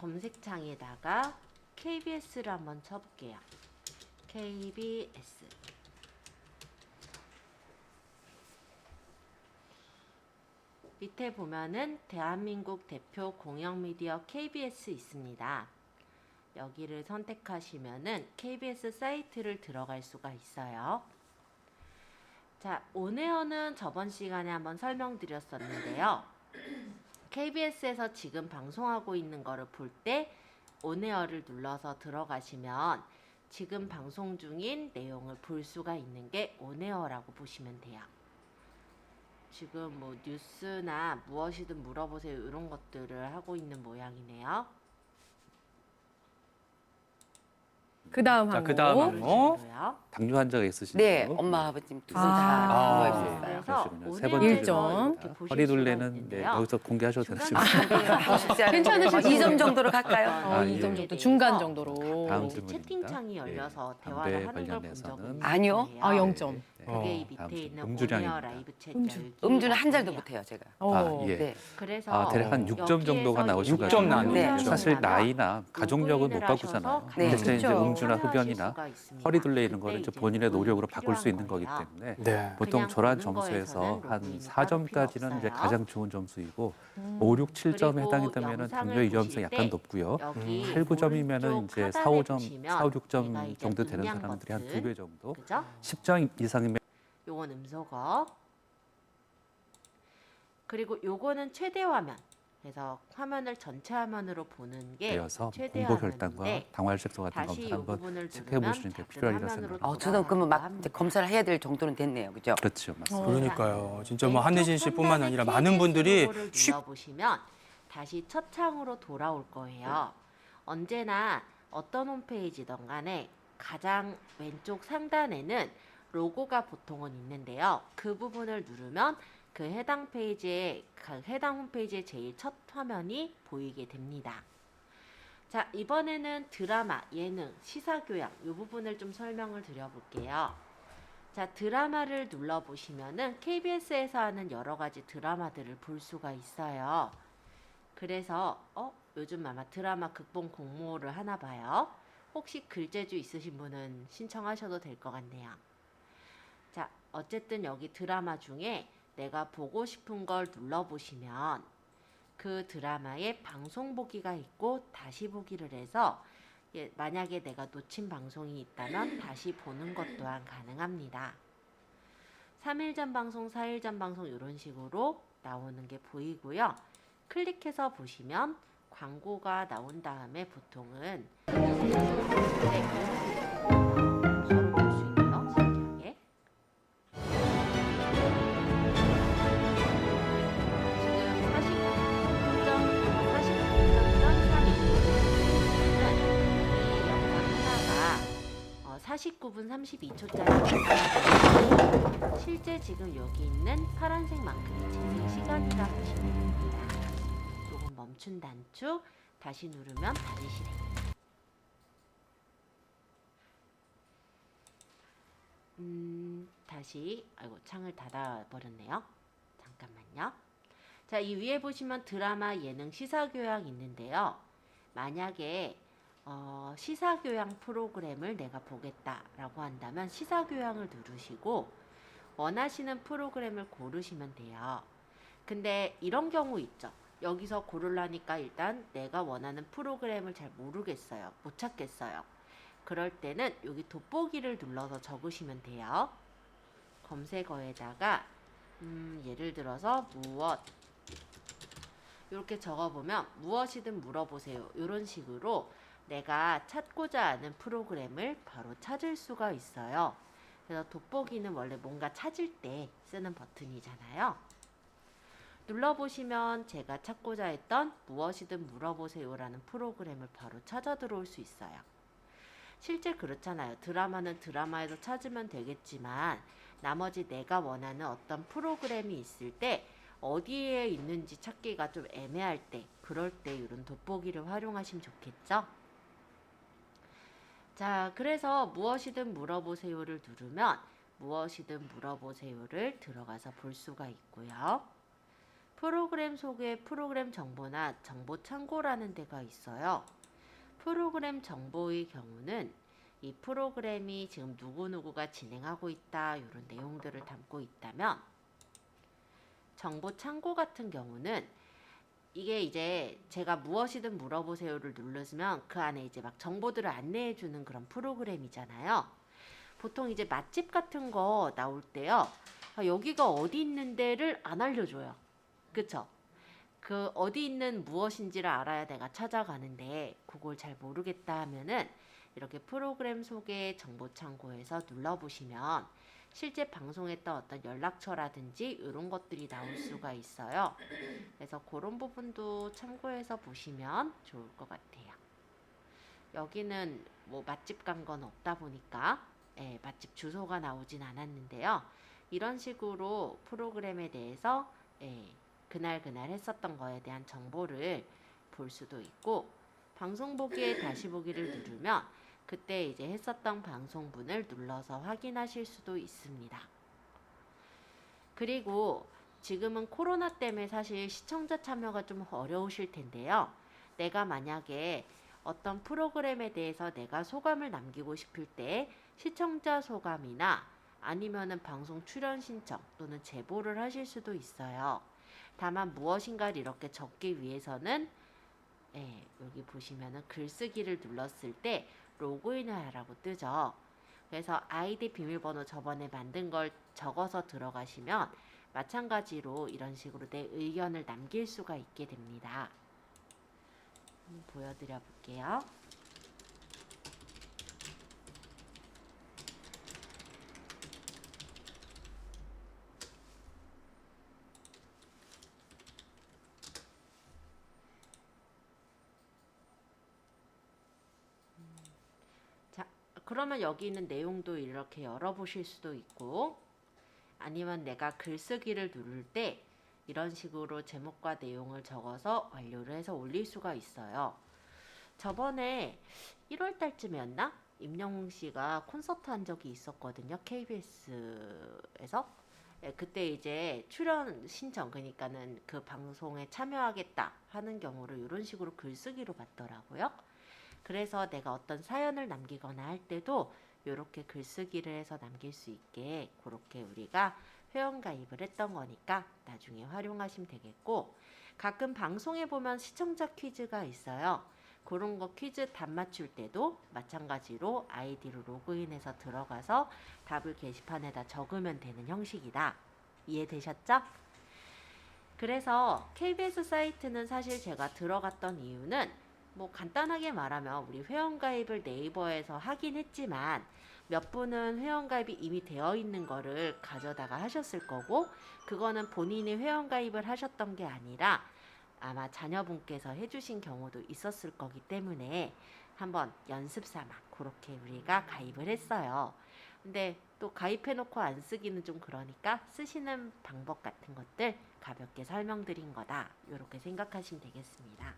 검색창에다가 KBS를 한번 쳐볼게요. KBS. 밑에 보면은 대한민국 대표 공영미디어 KBS 있습니다. 여기를 선택하시면은 KBS 사이트를 들어갈 수가 있어요. 자, 온에어는 저번 시간에 한번 설명드렸었는데요. KBS에서 지금 방송하고 있는 거를 볼 때 온에어를 눌러서 들어가시면 지금 방송 중인 내용을 볼 수가 있는 게 온에어라고 보시면 돼요. 지금 뭐 뉴스나 무엇이든 물어보세요 이런 것들을 하고 있는 모양이네요. 그다음 자, 항목. 그다음 이런 항목. 식으로요. 당뇨 환자가 있으신 네, 분? 엄마 아버님 두 분 아. 다 누워 예. 있었어요. 그래서 그러시군요. 세 온에어에서 번째 일점. 이렇게 보실 허리둘레는 수가 네, 있는데요. 여기서 공개하셔도 중간 되시면 쉽지 않은데. 괜찮으시죠? 2점 정도로 갈까요? 아, 예. 2점 정도, 중간 정도로. 다음 이제 질문입니다. 채팅창이 열려서 예, 대화를 담배 하는 걸 본 관련해서는 적은 아니요. 있어요. 아, 0점. 네. 그게 이 다음 밑에 질문. 있는 음주량입니다. 온에어 라이브 챗 음주. 열기 음주는 한 잔도 같은데요. 못해요, 제가. 어. 예. 네. 그래서 대략 한 6점 정도가 나오시고요. 6점 나왔네요. 네. 사실 나이나 가족력은 못 바꾸잖아요. 네. 대신 이제 그렇죠. 음주나 흡연이나 허리둘레 이런 거는 이제 본인의 노력으로 바꿀 수 있는 거기 때문에 네. 보통 그냥 저런 보는 점수에서 거에서는 한 로그인이 따로 필요 4점까지는 이제 없어요. 가장 좋은 점수이고 5, 6, 7점에 그리고 해당이 되면 영상을 당뇨 위험성이 보실 약간 때 높고요. 여기 8, 9점이면은 오른쪽 이제 4, 하단에 5점, 4, 5, 보시면 6점 얘가 이제 정도 되는 음량 사람들이 한 버튼. 2배 정도. 그죠? 10점 이상이면 요건 음소거. 그리고 요거는 최대 화면. 그래서 화면을 전체 화면으로 보는 게 되어서 최대 공복 혈당과 화면인데 당화혈색소 같은 다시 것을 요 한번 부분을 체크해 누르면 보시는 게 작은 필요하리라 화면으로 생각합니다. 저도 그러면 막 합니다. 이제 검사를 해야 될 정도는 됐네요, 그죠? 그렇죠, 맞습니다. 그러니까요. 진짜 뭐 한혜진 왼쪽 씨뿐만 상단에 아니라 많은 KBS 분들이 로고를 쉽 눌러보시면 다시 첫 창으로 돌아올 거예요. 언제나 어떤 홈페이지든 간에 가장 왼쪽 상단에는 로고가 보통은 있는데요. 그 부분을 누르면 그 해당 페이지에 해당 홈페이지의 제일 첫 화면이 보이게 됩니다. 자, 이번에는 드라마, 예능, 시사교양 이 부분을 좀 설명을 드려볼게요. 자, 드라마를 눌러보시면은 KBS에서 하는 여러 가지 드라마들을 볼 수가 있어요. 그래서 요즘 아마 드라마 극본 공모를 하나 봐요. 혹시 글재주 있으신 분은 신청하셔도 될 것 같네요. 자, 어쨌든 여기 드라마 중에 내가 보고 싶은 걸 눌러보시면 그 드라마에 방송 보기가 있고 다시 보기를 해서 만약에 내가 놓친 방송이 있다면 다시 보는 것 또한 가능합니다. 3일 전 방송, 4일 전 방송 이런 식으로 나오는 게 보이고요. 클릭해서 보시면 광고가 나온 다음에 보통은 바로 볼 수 있네요. 신기하게. 지금 49분 32초짜리 영상인데 실제 지금 여기 있는 파란색만큼이 재생 시간이라 보시면 됩니다. 요건 멈춘 단축, 다시 누르면 다시 실행. 다시 창을 닫아 버렸네요. 잠깐만요. 자, 이 위에 보시면 드라마, 예능, 시사교양 있는데요. 만약에 시사교양 프로그램을 내가 보겠다라고 한다면 시사교양을 누르시고 원하시는 프로그램을 고르시면 돼요. 근데 이런 경우 있죠. 여기서 고르려니까 일단 내가 원하는 프로그램을 잘 모르겠어요. 못 찾겠어요. 그럴 때는 여기 돋보기를 눌러서 적으시면 돼요. 검색어에다가 예를 들어서 무엇 이렇게 적어보면 무엇이든 물어보세요. 이런 식으로 내가 찾고자 하는 프로그램을 바로 찾을 수가 있어요. 그래서 돋보기는 원래 뭔가 찾을 때 쓰는 버튼이잖아요. 눌러보시면 제가 찾고자 했던 무엇이든 물어보세요라는 프로그램을 바로 찾아 들어올 수 있어요. 실제 그렇잖아요. 드라마는 드라마에서 찾으면 되겠지만 나머지 내가 원하는 어떤 프로그램이 있을 때 어디에 있는지 찾기가 좀 애매할 때 그럴 때 이런 돋보기를 활용하시면 좋겠죠. 자, 그래서 무엇이든 물어보세요를 누르면 무엇이든 물어보세요를 들어가서 볼 수가 있고요. 프로그램 속에 프로그램 정보나 정보 창고라는 데가 있어요. 프로그램 정보의 경우는 이 프로그램이 지금 누구누구가 진행하고 있다 이런 내용들을 담고 있다면, 정보 창고 같은 경우는 이게 이제 제가 무엇이든 물어보세요를 누르면 그 안에 이제 막 정보들을 안내해 주는 그런 프로그램이잖아요. 보통 이제 맛집 같은 거 나올 때요, 여기가 어디 있는 데를 안 알려줘요. 그쵸? 그 어디 있는 무엇인지를 알아야 내가 찾아가는데 그걸 잘 모르겠다 하면은 이렇게 프로그램 속의 정보 창고에서 눌러보시면 실제 방송했던 어떤 연락처라든지 이런 것들이 나올 수가 있어요. 그래서 그런 부분도 참고해서 보시면 좋을 것 같아요. 여기는 뭐 맛집 간 건 없다 보니까 맛집 주소가 나오진 않았는데요. 이런 식으로 프로그램에 대해서 그날 했었던 거에 대한 정보를 볼 수도 있고, 방송 보기에 다시 보기를 누르면 그때 이제 했었던 방송분을 눌러서 확인하실 수도 있습니다. 그리고 지금은 코로나 때문에 사실 시청자 참여가 좀 어려우실 텐데요. 내가 만약에 어떤 프로그램에 대해서 내가 소감을 남기고 싶을 때 시청자 소감이나 아니면은 방송 출연 신청 또는 제보를 하실 수도 있어요. 다만 무엇인가를 이렇게 적기 위해서는 여기 보시면은 글쓰기를 눌렀을 때 로그인을 하라고 뜨죠. 그래서 아이디 비밀번호 저번에 만든 걸 적어서 들어가시면 마찬가지로 이런 식으로 내 의견을 남길 수가 있게 됩니다. 한번 보여드려 볼게요. 자, 그러면 여기 있는 내용도 이렇게 열어보실 수도 있고, 아니면 내가 글쓰기를 누를 때 이런 식으로 제목과 내용을 적어서 완료를 해서 올릴 수가 있어요. 저번에 1월 달쯤이었나? 임영웅 씨가 콘서트 한 적이 있었거든요. KBS에서. 그때 이제 출연 신청, 그러니까는 그 방송에 참여하겠다 하는 경우를 이런 식으로 글쓰기로 받더라고요. 그래서 내가 어떤 사연을 남기거나 할 때도 이렇게 글쓰기를 해서 남길 수 있게 그렇게 우리가 회원 가입을 했던 거니까 나중에 활용하시면 되겠고, 가끔 방송에 보면 시청자 퀴즈가 있어요. 그런 거 퀴즈 답 맞출 때도 마찬가지로 아이디로 로그인해서 들어가서 답을 게시판에다 적으면 되는 형식이다. 이해되셨죠? 그래서 KBS 사이트는 사실 제가 들어갔던 이유는 뭐 간단하게 말하면 우리 회원가입을 네이버에서 하긴 했지만 몇 분은 회원가입이 이미 되어 있는 거를 가져다가 하셨을 거고, 그거는 본인이 회원가입을 하셨던 게 아니라 아마 자녀분께서 해주신 경우도 있었을 거기 때문에 한번 연습 삼아 그렇게 우리가 가입을 했어요. 근데 또 가입해놓고 안 쓰기는 좀 그러니까 쓰시는 방법 같은 것들 가볍게 설명드린 거다, 이렇게 생각하시면 되겠습니다.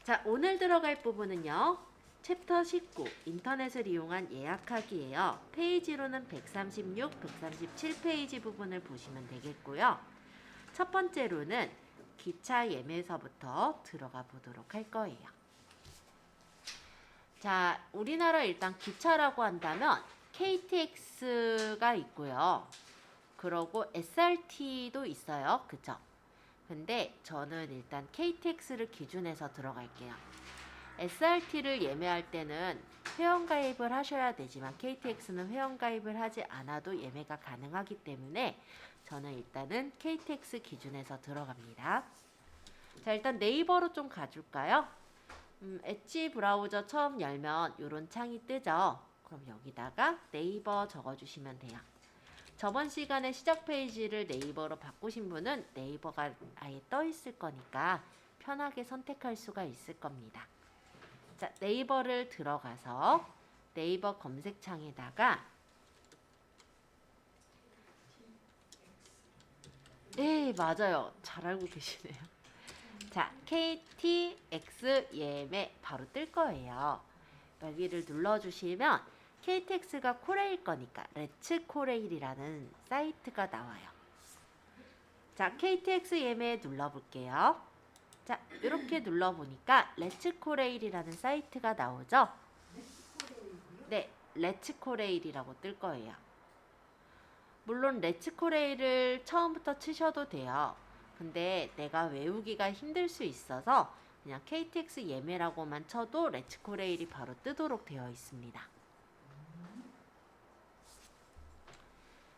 자, 오늘 들어갈 부분은요, 챕터 19 인터넷을 이용한 예약하기예요. 페이지로는 136, 137페이지 부분을 보시면 되겠고요. 첫 번째로는 기차 예매서부터 들어가 보도록 할 거예요. 자, 우리나라 일단 기차라고 한다면 KTX가 있고요. 그러고 SRT도 있어요. 그쵸? 근데 저는 일단 KTX를 기준해서 들어갈게요. SRT를 예매할 때는 회원가입을 하셔야 되지만 KTX는 회원가입을 하지 않아도 예매가 가능하기 때문에 저는 일단은 KTX 기준해서 들어갑니다. 자, 일단 네이버로 좀 가줄까요? 엣지 브라우저 처음 열면 이런 창이 뜨죠. 그럼 여기다가 네이버 적어주시면 돼요. 저번 시간에 시작 페이지를 네이버로 바꾸신 분은 네이버가 아예 떠 있을 거니까 편하게 선택할 수가 있을 겁니다. 자, 네이버를 들어가서 네이버 검색창에다가 네, 맞아요. 잘 알고 계시네요. 자, KTX 예매 바로 뜰 거예요. 여기를 눌러주시면 KTX가 코레일 거니까 레츠 코레일이라는 사이트가 나와요. 자, KTX 예매 눌러볼게요. 자, 이렇게 눌러보니까 렛츠코레일이라는 사이트가 나오죠? 네, 렛츠코레일이라고 뜰 거예요. 물론 렛츠코레일을 처음부터 치셔도 돼요. 근데 내가 외우기가 힘들 수 있어서 그냥 KTX 예매라고만 쳐도 렛츠코레일이 바로 뜨도록 되어 있습니다.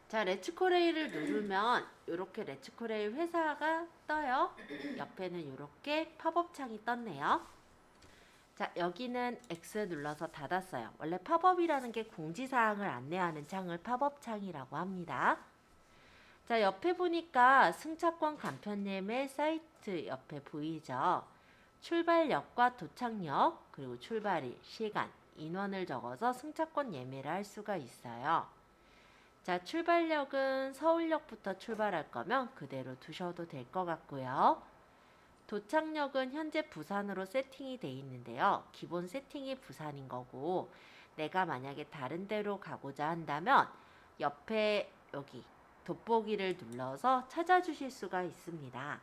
자, 렛츠코레일을 누르면 이렇게 렛츠코레일 회사가 떠요. 옆에는 이렇게 팝업 창이 떴네요. 자, 여기는 X 눌러서 닫았어요. 원래 팝업이라는 게 공지사항을 안내하는 창을 팝업 창이라고 합니다. 자, 옆에 보니까 승차권 간편 예매 사이트 옆에 보이죠? 출발역과 도착역, 그리고 출발일, 시간, 인원을 적어서 승차권 예매를 할 수가 있어요. 자, 출발역은 서울역부터 출발할 거면 그대로 두셔도 될 것 같고요. 도착역은 현재 부산으로 세팅이 돼 있는데요. 기본 세팅이 부산인 거고, 내가 만약에 다른 데로 가고자 한다면 옆에 여기 돋보기를 눌러서 찾아주실 수가 있습니다.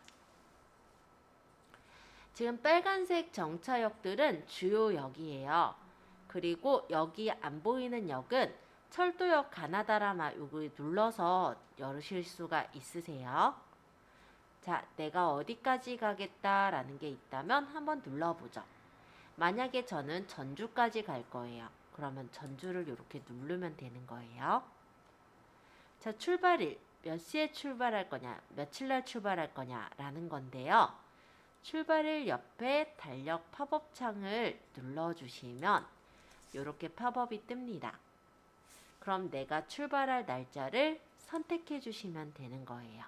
지금 빨간색 정차역들은 주요 역이에요. 그리고 여기 안 보이는 역은 철도역 가나다라마 요거 눌러서 열으실 수가 있으세요. 자, 내가 어디까지 가겠다라는 게 있다면 한번 눌러보죠. 만약에 저는 전주까지 갈 거예요. 그러면 전주를 이렇게 누르면 되는 거예요. 자, 출발일, 몇 시에 출발할 거냐, 며칠 날 출발할 거냐라는 건데요. 출발일 옆에 달력 팝업 창을 눌러주시면 이렇게 팝업이 뜹니다. 그럼 내가 출발할 날짜를 선택해 주시면 되는 거예요.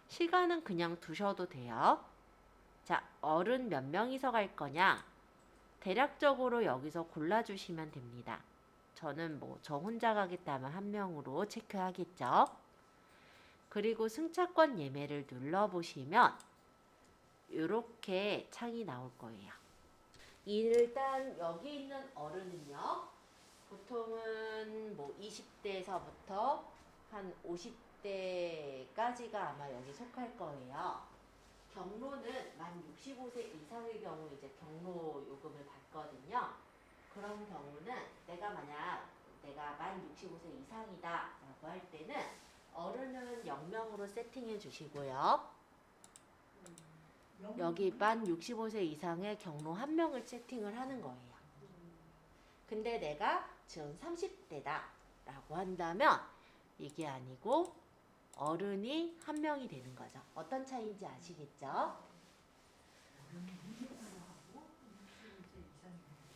시간은 그냥 두셔도 돼요. 자, 어른 몇 명이서 갈 거냐? 대략적으로 여기서 골라주시면 됩니다. 저는 뭐 저 혼자 가겠다면 한 명으로 체크하겠죠. 그리고 승차권 예매를 눌러보시면 이렇게 창이 나올 거예요. 일단 여기 있는 어른은요. 보통은 뭐 20대에서부터 한 50대까지가 아마 여기 속할 거예요. 경로는 만 65세 이상의 경우 이제 경로 요금을 받거든요. 그런 경우는 내가 만 65세 이상이다 라고 할 때는 어른은 0명으로 세팅해 주시고요. 여기 만 65세 이상의 경로 1명을 세팅을 하는 거예요. 근데 내가 지금 30대다 라고 한다면 이게 아니고 어른이 1명이 되는 거죠. 어떤 차이인지 아시겠죠?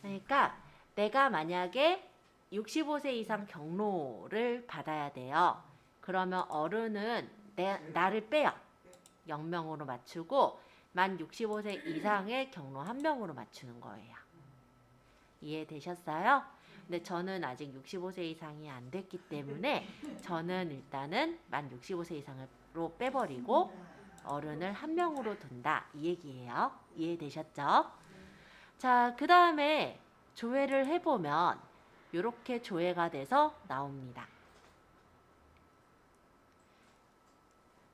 그러니까 내가 만약에 65세 이상 경로를 받아야 돼요. 그러면 어른은 나를 빼요. 0명으로 맞추고 만 65세 이상의 경로 1명으로 맞추는 거예요. 이해되셨어요? 근데 저는 아직 65세 이상이 안 됐기 때문에 저는 일단은 만 65세 이상으로 빼버리고 어른을 1명으로 둔다 이 얘기예요. 이해되셨죠? 자, 그 다음에 조회를 해보면 이렇게 조회가 돼서 나옵니다.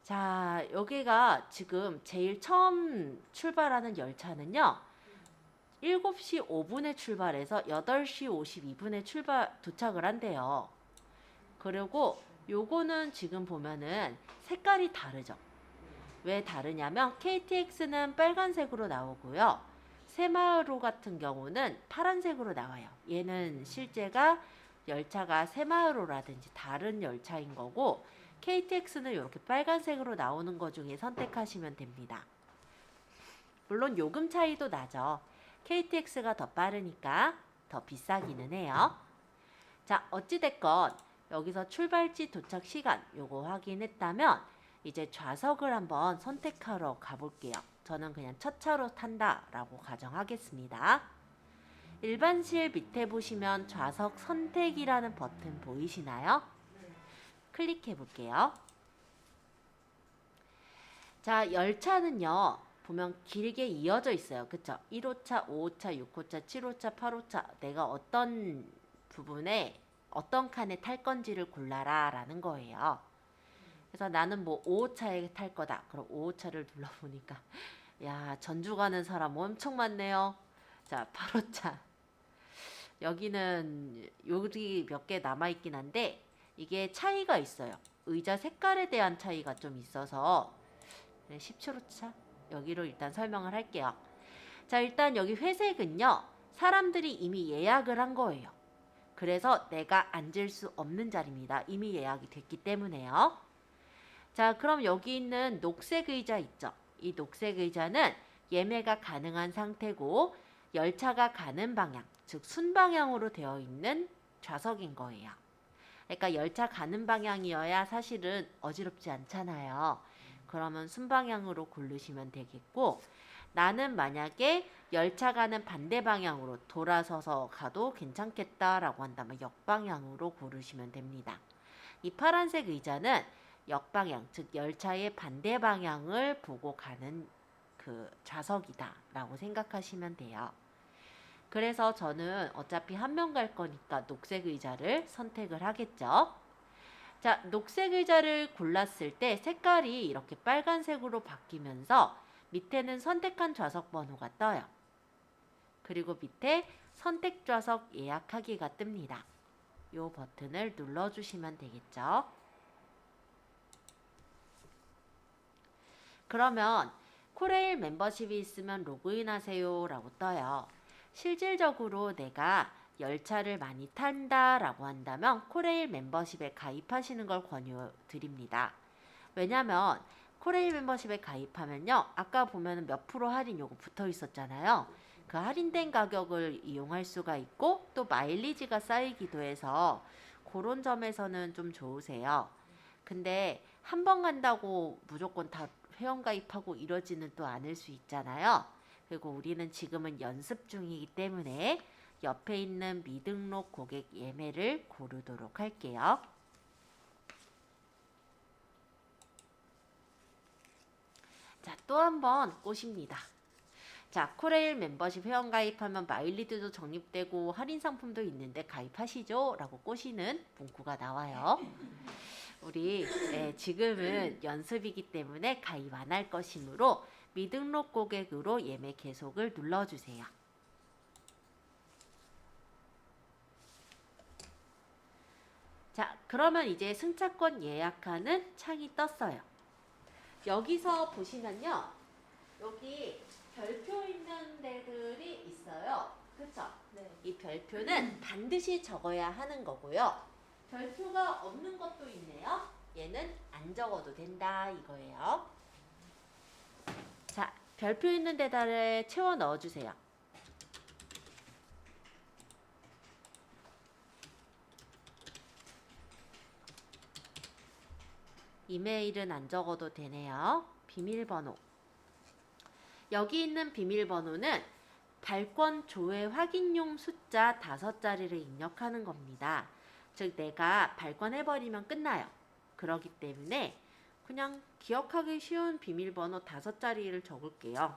자, 여기가 지금 제일 처음 출발하는 열차는요. 7시 5분에 출발해서 8시 52분에 도착을 한대요. 그리고 요거는 지금 보면은 색깔이 다르죠. 왜 다르냐면 KTX는 빨간색으로 나오고요. 새마을호 같은 경우는 파란색으로 나와요. 얘는 실제가 열차가 새마을호라든지 다른 열차인 거고 KTX는 이렇게 빨간색으로 나오는 것 중에 선택하시면 됩니다. 물론 요금 차이도 나죠. KTX가 더 빠르니까 더 비싸기는 해요. 자, 어찌됐건 여기서 출발지 도착 시간 요거 확인했다면 이제 좌석을 한번 선택하러 가볼게요. 저는 그냥 첫 차로 탄다라고 가정하겠습니다. 일반실 밑에 보시면 좌석 선택이라는 버튼 보이시나요? 클릭해 볼게요. 자, 열차는요. 보면 길게 이어져 있어요. 그쵸? 1호차, 5호차, 6호차, 7호차, 8호차 내가 어떤 부분에 어떤 칸에 탈 건지를 골라라 라는 거예요. 그래서 나는 뭐 5호차에 탈 거다. 그럼 5호차를 눌러보니까 야, 전주 가는 사람 엄청 많네요. 자, 8호차. 여기는 여기 몇 개 남아있긴 한데 이게 차이가 있어요. 의자 색깔에 대한 차이가 좀 있어서 17호차 여기로 일단 설명을 할게요. 자, 일단 여기 회색은요. 사람들이 이미 예약을 한 거예요. 그래서 내가 앉을 수 없는 자리입니다. 이미 예약이 됐기 때문에요. 자, 그럼 여기 있는 녹색 의자 있죠? 이 녹색 의자는 예매가 가능한 상태고 열차가 가는 방향, 즉 순방향으로 되어 있는 좌석인 거예요. 그러니까 열차 가는 방향이어야 사실은 어지럽지 않잖아요. 그러면 순방향으로 고르시면 되겠고 나는 만약에 열차 가는 반대 방향으로 돌아서서 가도 괜찮겠다라고 한다면 역방향으로 고르시면 됩니다. 이 파란색 의자는 역방향, 즉 열차의 반대 방향을 보고 가는 그 좌석이다 라고 생각하시면 돼요. 그래서 저는 어차피 한 명 갈 거니까 녹색 의자를 선택을 하겠죠. 자, 녹색 의자를 골랐을 때 색깔이 이렇게 빨간색으로 바뀌면서 밑에는 선택한 좌석 번호가 떠요. 그리고 밑에 선택 좌석 예약하기가 뜹니다. 이 버튼을 눌러주시면 되겠죠. 그러면 코레일 멤버십이 있으면 로그인 하세요 라고 떠요. 실질적으로 내가 열차를 많이 탄다 라고 한다면 코레일 멤버십에 가입하시는 걸 권유드립니다. 왜냐면 코레일 멤버십에 가입하면요. 아까 보면 몇 프로 할인 요거 붙어 있었잖아요. 그 할인된 가격을 이용할 수가 있고 또 마일리지가 쌓이기도 해서 그런 점에서는 좀 좋으세요. 근데 한 번 간다고 무조건 다 회원가입하고 이러지는 또 않을 수 있잖아요. 그리고 우리는 지금은 연습 중이기 때문에 옆에 있는 미등록 고객 예매를 고르도록 할게요. 자, 또 한 번 꼬십니다. 자, 코레일 멤버십 회원가입하면 마일리지도 적립되고 할인 상품도 있는데 가입하시죠? 라고 꼬시는 문구가 나와요. 우리 지금은 연습이기 때문에 가입 안 할 것이므로 미등록 고객으로 예매 계속을 눌러주세요. 자, 그러면 이제 승차권 예약하는 창이 떴어요. 여기서 보시면요. 여기 별표 있는 데들이 있어요. 그쵸? 네. 이 별표는 반드시 적어야 하는 거고요. 별표가 없는 것도 있네요. 얘는 안 적어도 된다 이거예요. 자, 별표 있는 데다를 채워 넣어주세요. 이메일은 안 적어도 되네요. 비밀번호. 여기 있는 비밀번호는 발권 조회 확인용 숫자 5자리를 입력하는 겁니다. 즉 내가 발권해버리면 끝나요. 그렇기 때문에 그냥 기억하기 쉬운 비밀번호 5자리를 적을게요.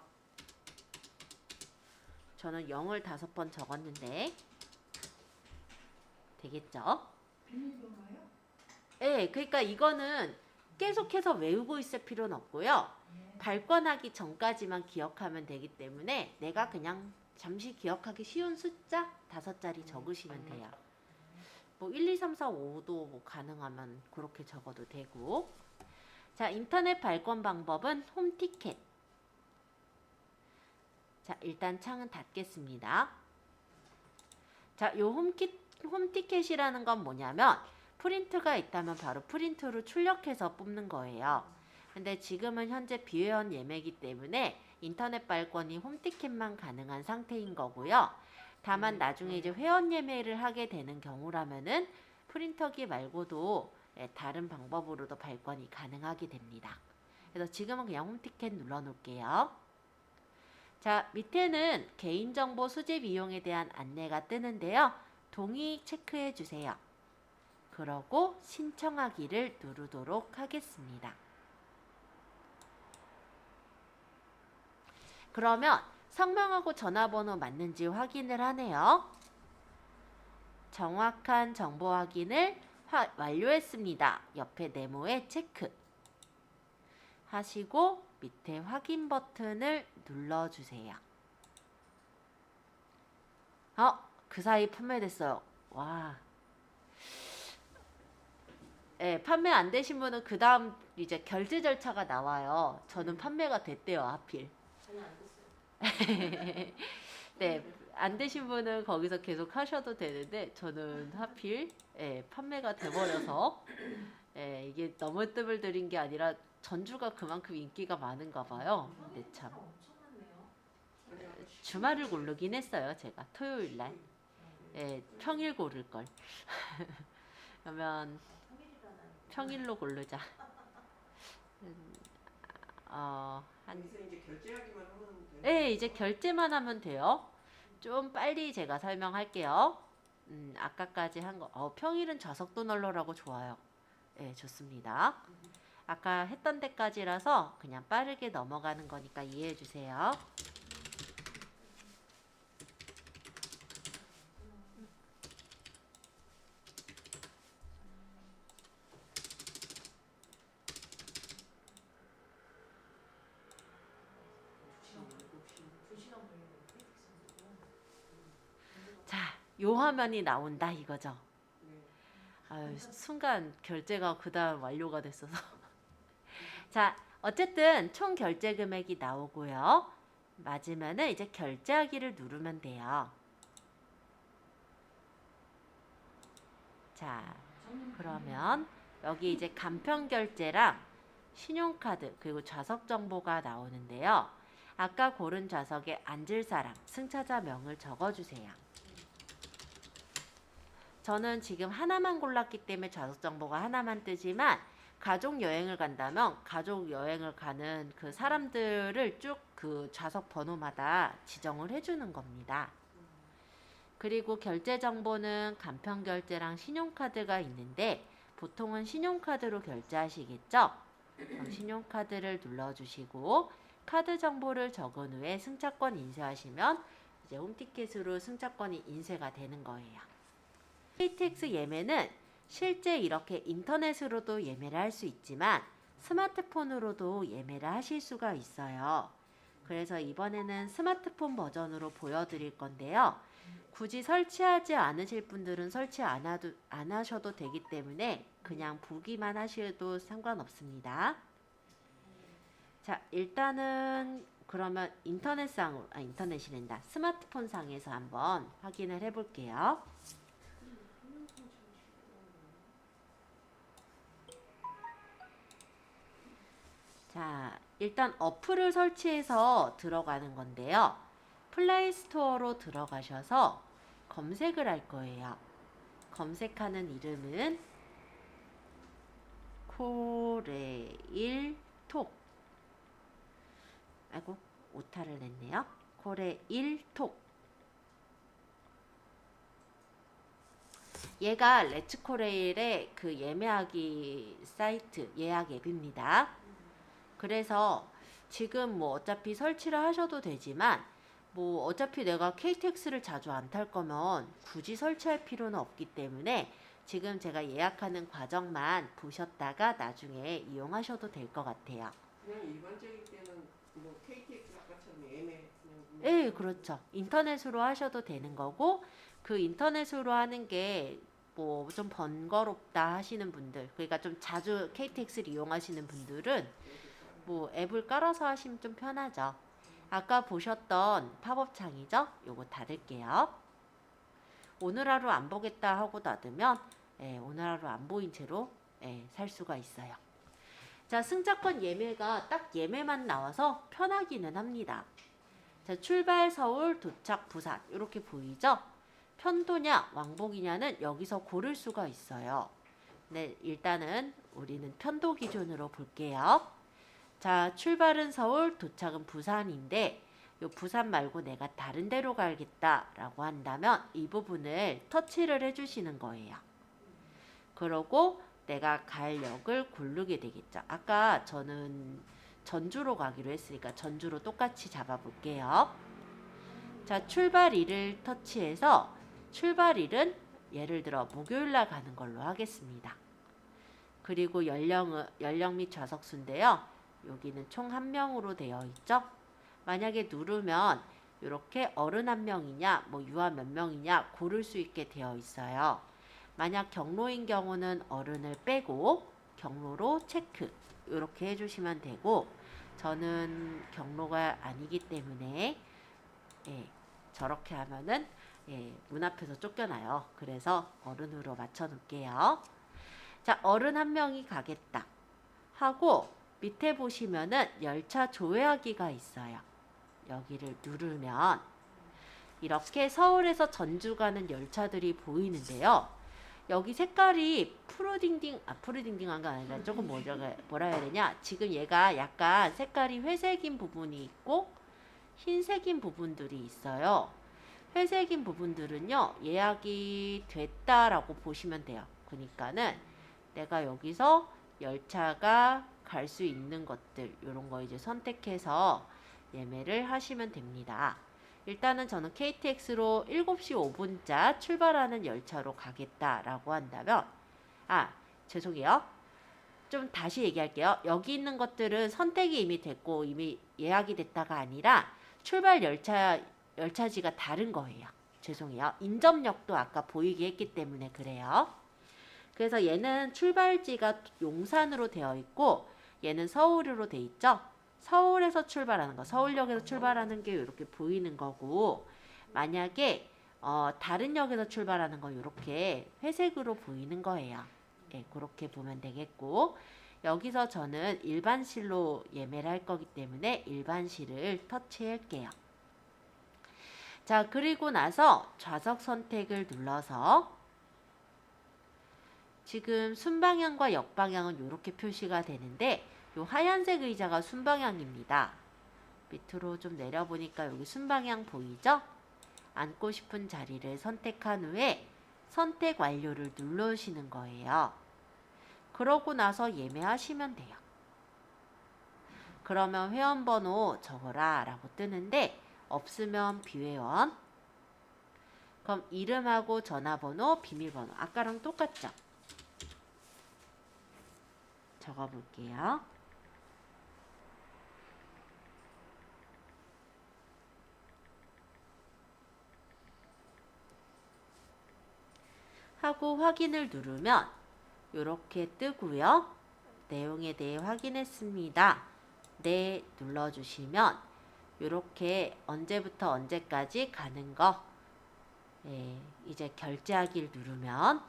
저는 0을 5번 적었는데 되겠죠? 비밀번호요? 네, 그러니까 이거는 계속해서 외우고 있을 필요는 없고요. 발권하기 전까지만 기억하면 되기 때문에 내가 그냥 잠시 기억하기 쉬운 숫자 5자리 적으시면 돼요. 뭐 1, 2, 3, 4, 5도 뭐 가능하면 그렇게 적어도 되고. 자, 인터넷 발권 방법은 홈티켓. 자, 일단 창은 닫겠습니다. 자, 요 홈티켓이라는 건 뭐냐면 프린트가 있다면 바로 프린트로 출력해서 뽑는 거예요. 근데 지금은 현재 비회원 예매이기 때문에 인터넷 발권이 홈티켓만 가능한 상태인 거고요. 다만 나중에 이제 회원 예매를 하게 되는 경우라면은 프린터기 말고도 다른 방법으로도 발권이 가능하게 됩니다. 그래서 지금은 그냥 홈티켓 눌러 놓을게요. 자, 밑에는 개인정보 수집 이용에 대한 안내가 뜨는데요. 동의 체크해 주세요. 그러고 신청하기를 누르도록 하겠습니다. 그러면 성명하고 전화번호 맞는지 확인을 하네요. 정확한 정보 확인을 완료했습니다. 옆에 네모에 체크. 하시고 밑에 확인 버튼을 눌러주세요. 그 사이 판매됐어요. 와. 네, 판매 안 되신 분은 그 다음 이제 결제 절차가 나와요. 저는 판매가 됐대요, 하필. 네, 안 되신 분은 거기서 계속 하셔도 되는데 저는 하필 판매가 돼버려서 이게 너무 뜸을 들인 게 아니라 전주가 그만큼 인기가 많은가 봐요. 근데 참 주말을 고르긴 했어요. 제가 토요일 날 평일 고를 걸. 그러면 평일로 고르자. 이제 결제하기만 하면 돼요? 네, 이제 결제만 하면 돼요. 좀 빨리 제가 설명할게요. 아까까지 한 거, 평일은 좌석도 널널하고 좋아요. 네, 좋습니다. 아까 했던 데까지라서 그냥 빠르게 넘어가는 거니까 이해해 주세요. 자, 요 화면이 나온다 이거죠. 아유, 순간 결제가 그 다음 완료가 됐어서. 자, 어쨌든 총 결제 금액이 나오고요. 맞으면은 이제 결제하기를 누르면 돼요. 자, 그러면 여기 이제 간편 결제랑 신용카드 그리고 좌석 정보가 나오는데요. 아까 고른 좌석에 앉을 사람, 승차자명을 적어주세요. 저는 지금 하나만 골랐기 때문에 좌석 정보가 하나만 뜨지만 가족 여행을 간다면 가족 여행을 가는 그 사람들을 쭉 그 좌석 번호마다 지정을 해주는 겁니다. 그리고 결제 정보는 간편 결제랑 신용카드가 있는데 보통은 신용카드로 결제하시겠죠? 그럼 신용카드를 눌러주시고 카드 정보를 적은 후에 승차권 인쇄하시면 이제 홈티켓으로 승차권이 인쇄가 되는 거예요. KTX 예매는 실제 이렇게 인터넷으로도 예매를 할 수 있지만 스마트폰으로도 예매를 하실 수가 있어요. 그래서 이번에는 스마트폰 버전으로 보여드릴 건데요. 굳이 설치하지 않으실 분들은 설치 안 하셔도 되기 때문에 그냥 보기만 하셔도 상관없습니다. 자, 일단은 그러면 인터넷이란다. 스마트폰 상에서 한번 확인을 해볼게요. 자, 일단 어플을 설치해서 들어가는 건데요. 플레이스토어로 들어가셔서 검색을 할 거예요. 검색하는 이름은 코레일톡. 아이고, 오타를 냈네요. 코레일톡. 얘가 레츠코레일의 그 예매하기 사이트 예약 앱입니다. 그래서 지금 뭐 어차피 설치를 하셔도 되지만 뭐 어차피 내가 KTX를 자주 안 탈 거면 굳이 설치할 필요는 없기 때문에 지금 제가 예약하는 과정만 보셨다가 나중에 이용하셔도 될 것 같아요. 그냥 일반적인 때는 뭐 KTX 아까처럼 예매 그냥 네, 그렇죠. 인터넷으로 하셔도 되는 거고 그 인터넷으로 하는 게 뭐 좀 번거롭다 하시는 분들, 그러니까 좀 자주 KTX를 이용하시는 분들은 뭐 앱을 깔아서 하시면 좀 편하죠. 아까 보셨던 팝업 창이죠? 요거 닫을게요. 오늘 하루 안 보겠다 하고 닫으면 오늘 하루 안 보인 채로 살 수가 있어요. 자, 승차권 예매가 딱 예매만 나와서 편하기는 합니다. 자, 출발 서울, 도착 부산 이렇게 보이죠? 편도냐 왕복이냐는 여기서 고를 수가 있어요. 네, 일단은 우리는 편도 기준으로 볼게요. 자, 출발은 서울, 도착은 부산인데 요 부산 말고 내가 다른 데로 가겠다라고 한다면 이 부분을 터치를 해주시는 거예요. 그러고 내가 갈 역을 고르게 되겠죠. 아까 저는 전주로 가기로 했으니까 전주로 똑같이 잡아볼게요. 자, 출발일을 터치해서 출발일은 예를 들어 목요일날 가는 걸로 하겠습니다. 그리고 연령 및 좌석수인데요. 여기는 총 1명으로 되어 있죠. 만약에 누르면 이렇게 어른 1명이냐 뭐 유아 몇 명이냐 고를 수 있게 되어 있어요. 만약 경로인 경우는 어른을 빼고 경로로 체크 이렇게 해주시면 되고, 저는 경로가 아니기 때문에 저렇게 하면은 문 앞에서 쫓겨나요. 그래서 어른으로 맞춰 놓을게요. 자, 어른 1명이 가겠다 하고 밑에 보시면은 열차 조회하기가 있어요. 여기를 누르면 이렇게 서울에서 전주 가는 열차들이 보이는데요. 여기 색깔이 푸르딩딩한 거 아니라 조금 뭐라 해야 되냐, 지금 얘가 약간 색깔이 회색인 부분이 있고 흰색인 부분들이 있어요. 회색인 부분들은요 예약이 됐다라고 보시면 돼요. 그러니까는 내가 여기서 열차가 갈 수 있는 것들 이런 거 이제 선택해서 예매를 하시면 됩니다. 일단은 저는 KTX로 7시 5분자 출발하는 열차로 가겠다라고 한다면, 죄송해요. 좀 다시 얘기할게요. 여기 있는 것들은 선택이 이미 됐고 이미 예약이 됐다가 아니라 출발 열차지가 다른 거예요. 죄송해요. 인접역도 아까 보이게 했기 때문에 그래요. 그래서 얘는 출발지가 용산으로 되어 있고 얘는 서울으로 돼 있죠. 서울에서 출발하는 거, 서울역에서 출발하는 게 이렇게 보이는 거고, 만약에 다른 역에서 출발하는 거 이렇게 회색으로 보이는 거예요. 그렇게 보면 되겠고, 여기서 저는 일반실로 예매를 할 거기 때문에 일반실을 터치할게요. 자, 그리고 나서 좌석 선택을 눌러서 지금 순방향과 역방향은 이렇게 표시가 되는데 요 하얀색 의자가 순방향입니다. 밑으로 좀 내려보니까 여기 순방향 보이죠? 앉고 싶은 자리를 선택한 후에 선택 완료를 누르시는 거예요. 그러고 나서 예매하시면 돼요. 그러면 회원번호 적어라 라고 뜨는데 없으면 비회원, 그럼 이름하고 전화번호, 비밀번호 아까랑 똑같죠? 적어볼게요. 하고 확인을 누르면 이렇게 뜨고요. 내용에 대해 확인했습니다. 네 눌러주시면 이렇게 언제부터 언제까지 가는 거, 이제 결제하기를 누르면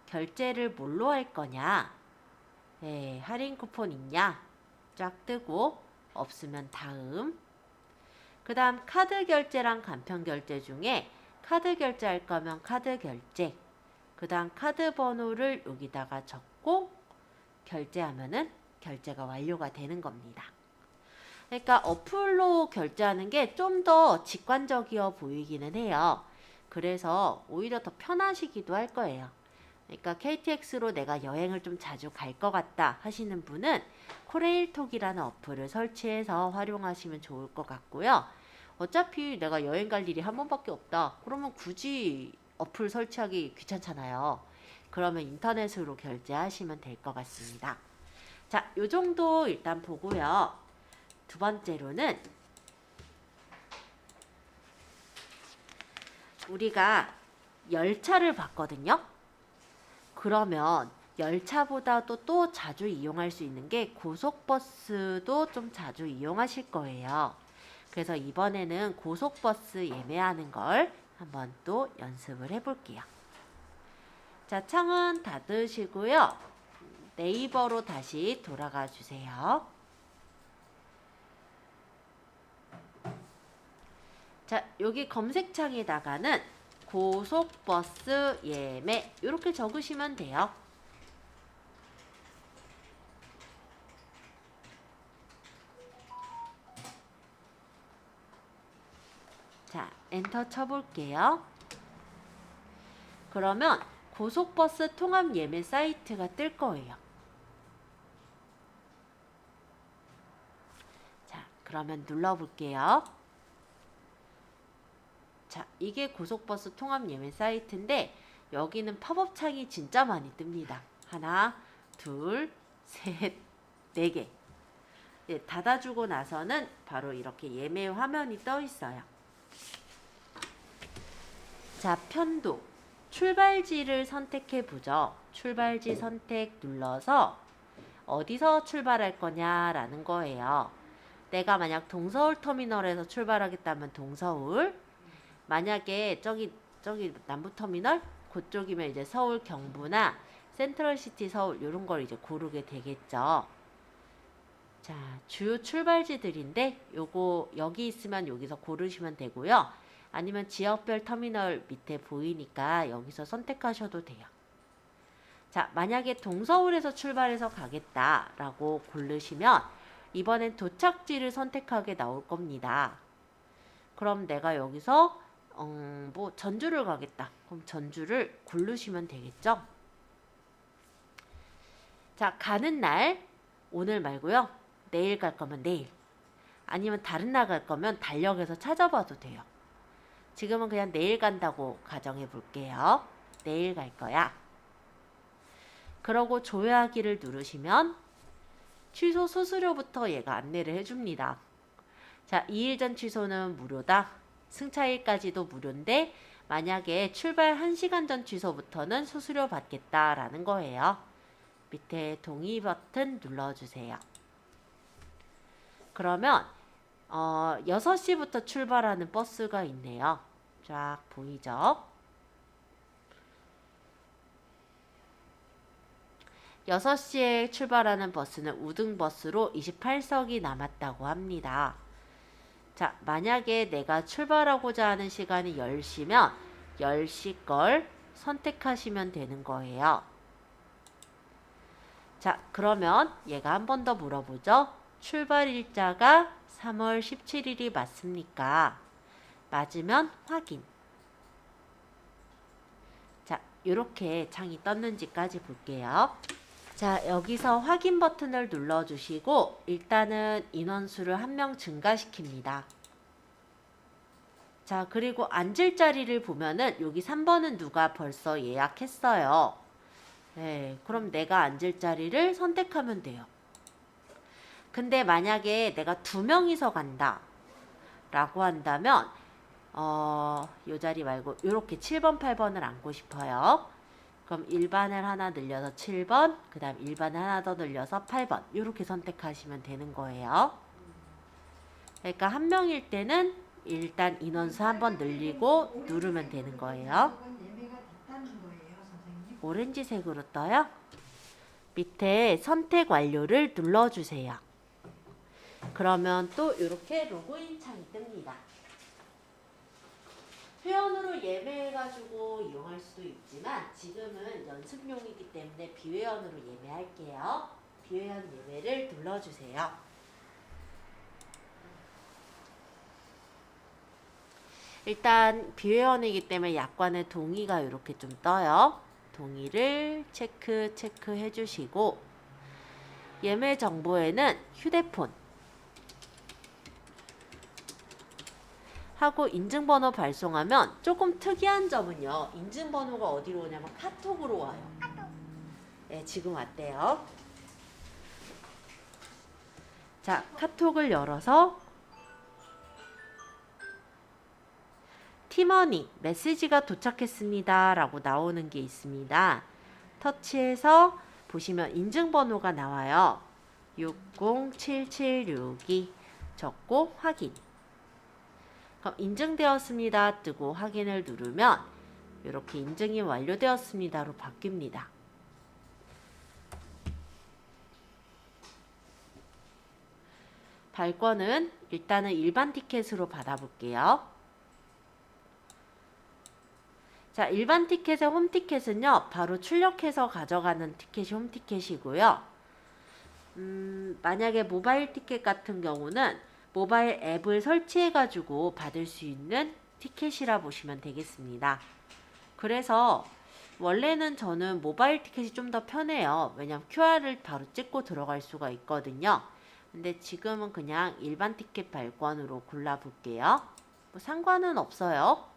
결제를 뭘로 할 거냐, 할인 쿠폰 있냐 쫙 뜨고 없으면 다음. 그 다음 카드 결제랑 간편 결제 중에 카드 결제할 거면 카드 결제, 그 다음 카드 번호를 여기다가 적고 결제하면은 결제가 완료가 되는 겁니다. 그러니까 어플로 결제하는 게 좀 더 직관적이어 보이기는 해요. 그래서 오히려 더 편하시기도 할 거예요. 그러니까 KTX로 내가 여행을 좀 자주 갈 것 같다 하시는 분은 코레일톡이라는 어플을 설치해서 활용하시면 좋을 것 같고요. 어차피 내가 여행 갈 일이 한 번밖에 없다. 그러면 굳이 어플 설치하기 귀찮잖아요. 그러면 인터넷으로 결제하시면 될 것 같습니다. 자, 요 정도 일단 보고요. 두 번째로는 우리가 열차를 봤거든요. 그러면 열차보다도 또 자주 이용할 수 있는 게 고속버스도 좀 자주 이용하실 거예요. 그래서 이번에는 고속버스 예매하는 걸 한번 또 연습을 해볼게요. 자, 창은 닫으시고요. 네이버로 다시 돌아가 주세요. 자, 여기 검색창에다가는 고속버스 예매 이렇게 적으시면 돼요. 자, 엔터 쳐볼게요. 그러면 고속버스 통합 예매 사이트가 뜰 거예요. 자, 그러면 눌러볼게요. 자, 이게 고속버스 통합 예매 사이트인데 여기는 팝업 창이 진짜 많이 뜹니다. 하나, 둘, 셋, 네 개. 닫아주고 나서는 바로 이렇게 예매 화면이 떠 있어요. 자, 편도. 출발지를 선택해 보죠. 출발지 선택 눌러서 어디서 출발할 거냐라는 거예요. 내가 만약 동서울 터미널에서 출발하겠다면 동서울, 만약에 저기 남부터미널 그쪽이면 이제 서울 경부나 센트럴시티 서울 이런 걸 이제 고르게 되겠죠. 자, 주요 출발지들인데 요거 여기 있으면 여기서 고르시면 되고요. 아니면 지역별 터미널 밑에 보이니까 여기서 선택하셔도 돼요. 자, 만약에 동서울에서 출발해서 가겠다라고 고르시면 이번엔 도착지를 선택하게 나올 겁니다. 그럼 내가 여기서 뭐 전주를 가겠다. 그럼 전주를 고르시면 되겠죠. 자, 가는 날 오늘 말고요. 내일 갈 거면 내일. 아니면 다른 날 갈 거면 달력에서 찾아봐도 돼요. 지금은 그냥 내일 간다고 가정해 볼게요. 내일 갈 거야. 그러고 조회하기를 누르시면 취소 수수료부터 얘가 안내를 해줍니다. 자, 2일 전 취소는 무료다. 승차일까지도 무료인데 만약에 출발 1시간 전 취소부터는 수수료 받겠다라는 거예요. 밑에 동의 버튼 눌러주세요. 그러면 6시부터 출발하는 버스가 있네요. 쫙 보이죠? 6시에 출발하는 버스는 우등버스로 28석이 남았다고 합니다. 자, 만약에 내가 출발하고자 하는 시간이 10시면 10시 걸 선택하시면 되는 거예요. 자, 그러면 얘가 한 번 더 물어보죠. 출발 일자가 3월 17일이 맞습니까? 맞으면 확인. 자, 이렇게 창이 떴는지까지 볼게요. 자, 여기서 확인 버튼을 눌러주시고 일단은 인원수를 1명 증가시킵니다. 자, 그리고 앉을 자리를 보면은 여기 3번은 누가 벌써 예약했어요. 네, 그럼 내가 앉을 자리를 선택하면 돼요. 근데 만약에 내가 2명이서 간다 라고 한다면 요 자리 말고 요렇게 7번, 8번을 앉고 싶어요. 그럼 일반을 하나 늘려서 7번, 그 다음 일반을 하나 더 늘려서 8번 요렇게 선택하시면 되는 거예요. 그러니까 한 명일 때는 일단 인원수 한번 늘리고 누르면 되는 거예요. 오렌지색으로 떠요. 밑에 선택 완료를 눌러주세요. 그러면 또 이렇게 로그인 창이 뜹니다. 회원으로 예매해가지고 이용할 수도 있지만 지금은 연습용이기 때문에 비회원으로 예매할게요. 비회원 예매를 눌러주세요. 일단 비회원이기 때문에 약관의 동의가 이렇게 좀 떠요. 동의를 체크해 주시고 예매 정보에는 휴대폰 하고 인증번호 발송하면 조금 특이한 점은요. 인증번호가 어디로 오냐면 카톡으로 와요. 네, 지금 왔대요. 자, 카톡을 열어서 팀원이 메시지가 도착했습니다 라고 나오는 게 있습니다. 터치해서 보시면 인증번호가 나와요. 607762 적고 확인. 그럼 인증되었습니다 뜨고 확인을 누르면 이렇게 인증이 완료되었습니다로 바뀝니다. 발권은 일단은 일반 티켓으로 받아볼게요. 자, 일반 티켓의 홈티켓은요, 바로 출력해서 가져가는 티켓이 홈티켓이고요. 만약에 모바일 티켓 같은 경우는 모바일 앱을 설치해가지고 받을 수 있는 티켓이라 보시면 되겠습니다. 그래서 원래는 저는 모바일 티켓이 좀 더 편해요. 왜냐면 QR을 바로 찍고 들어갈 수가 있거든요. 근데 지금은 그냥 일반 티켓 발권으로 골라볼게요. 뭐 상관은 없어요.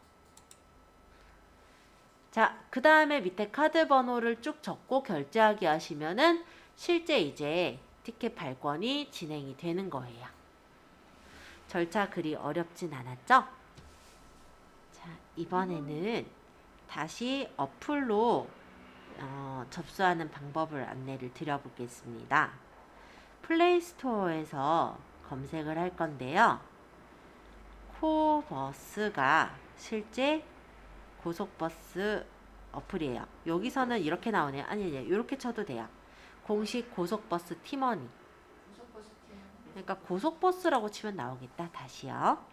자, 그 다음에 밑에 카드 번호를 쭉 적고 결제하기 하시면은 실제 이제 티켓 발권이 진행이 되는 거예요. 절차 그리 어렵진 않았죠? 자, 이번에는 다시 어플로 접수하는 방법을 안내를 드려보겠습니다. 플레이스토어에서 검색을 할 건데요. 코버스가 실제 고속버스 어플이에요. 여기서는 이렇게 나오네요. 아니, 이렇게 쳐도 돼요. 공식 고속버스 팀원이. 그러니까 고속버스라고 치면 나오겠다. 다시요.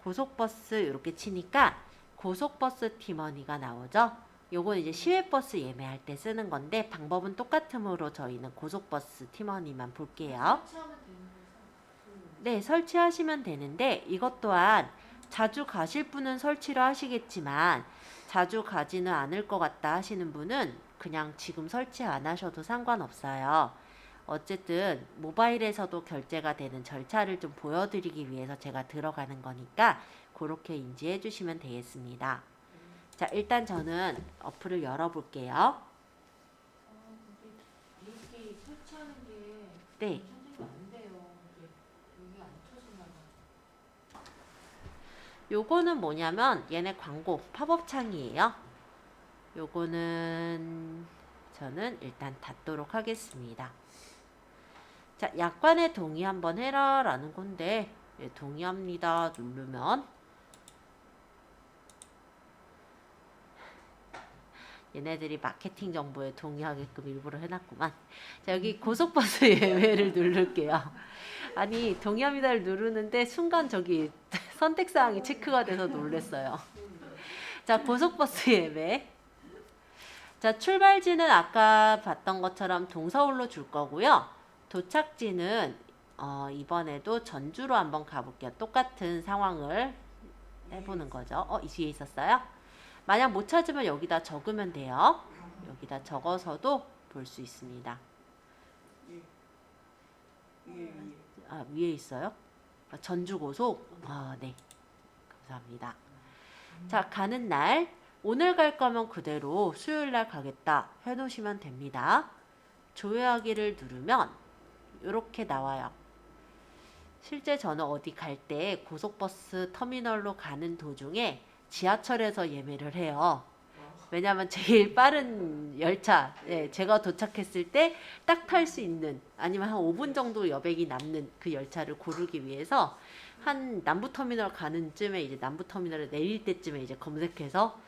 고속버스 이렇게 치니까 고속버스 팀원이가 나오죠. 요건 이제 시외버스 예매할 때 쓰는 건데 방법은 똑같으므로 저희는 고속버스 팀원이만 볼게요. 네, 설치하시면 되는데 이것 또한 자주 가실 분은 설치를 하시겠지만 자주 가지는 않을 것 같다 하시는 분은 그냥 지금 설치 안 하셔도 상관없어요. 어쨌든 모바일에서도 결제가 되는 절차를 좀 보여드리기 위해서 제가 들어가는 거니까 그렇게 인지해 주시면 되겠습니다. 자, 일단 저는 어플을 열어볼게요. 이게 설치하는 게 네. 선생님 안 돼요. 여기 안 쳐지나 봐. 요거는 뭐냐면 얘네 광고 팝업 창이에요. 요거는 저는 일단 닫도록 하겠습니다. 자, 약관에 동의 한번 해라 라는 건데 예, 동의합니다 누르면 얘네들이 마케팅 정보에 동의하게끔 일부러 해놨구만. 자, 여기 고속버스 예매를 누를게요. 아니, 동의합니다를 누르는데 순간 저기 선택사항이 체크가 돼서 놀랬어요. 자, 고속버스 예매. 자, 출발지는 아까 봤던 것처럼 동서울로 줄 거고요. 도착지는 이번에도 전주로 한번 가볼게요. 똑같은 상황을 해보는 거죠. 이 뒤에 있었어요? 만약 못 찾으면 여기다 적으면 돼요. 여기다 적어서도 볼 수 있습니다. 아, 위에 있어요? 전주고속? 네. 감사합니다. 자, 가는 날. 오늘 갈 거면 그대로 수요일 날 가겠다 해놓으시면 됩니다. 조회하기를 누르면 이렇게 나와요. 실제 저는 어디 갈 때 고속버스 터미널로 가는 도중에 지하철에서 예매를 해요. 왜냐하면 제일 빠른 열차, 제가 도착했을 때 딱 탈 수 있는 아니면 한 5분 정도 여백이 남는 그 열차를 고르기 위해서 한 남부터미널 가는 쯤에 이제 남부터미널에 내릴 때쯤에 이제 검색해서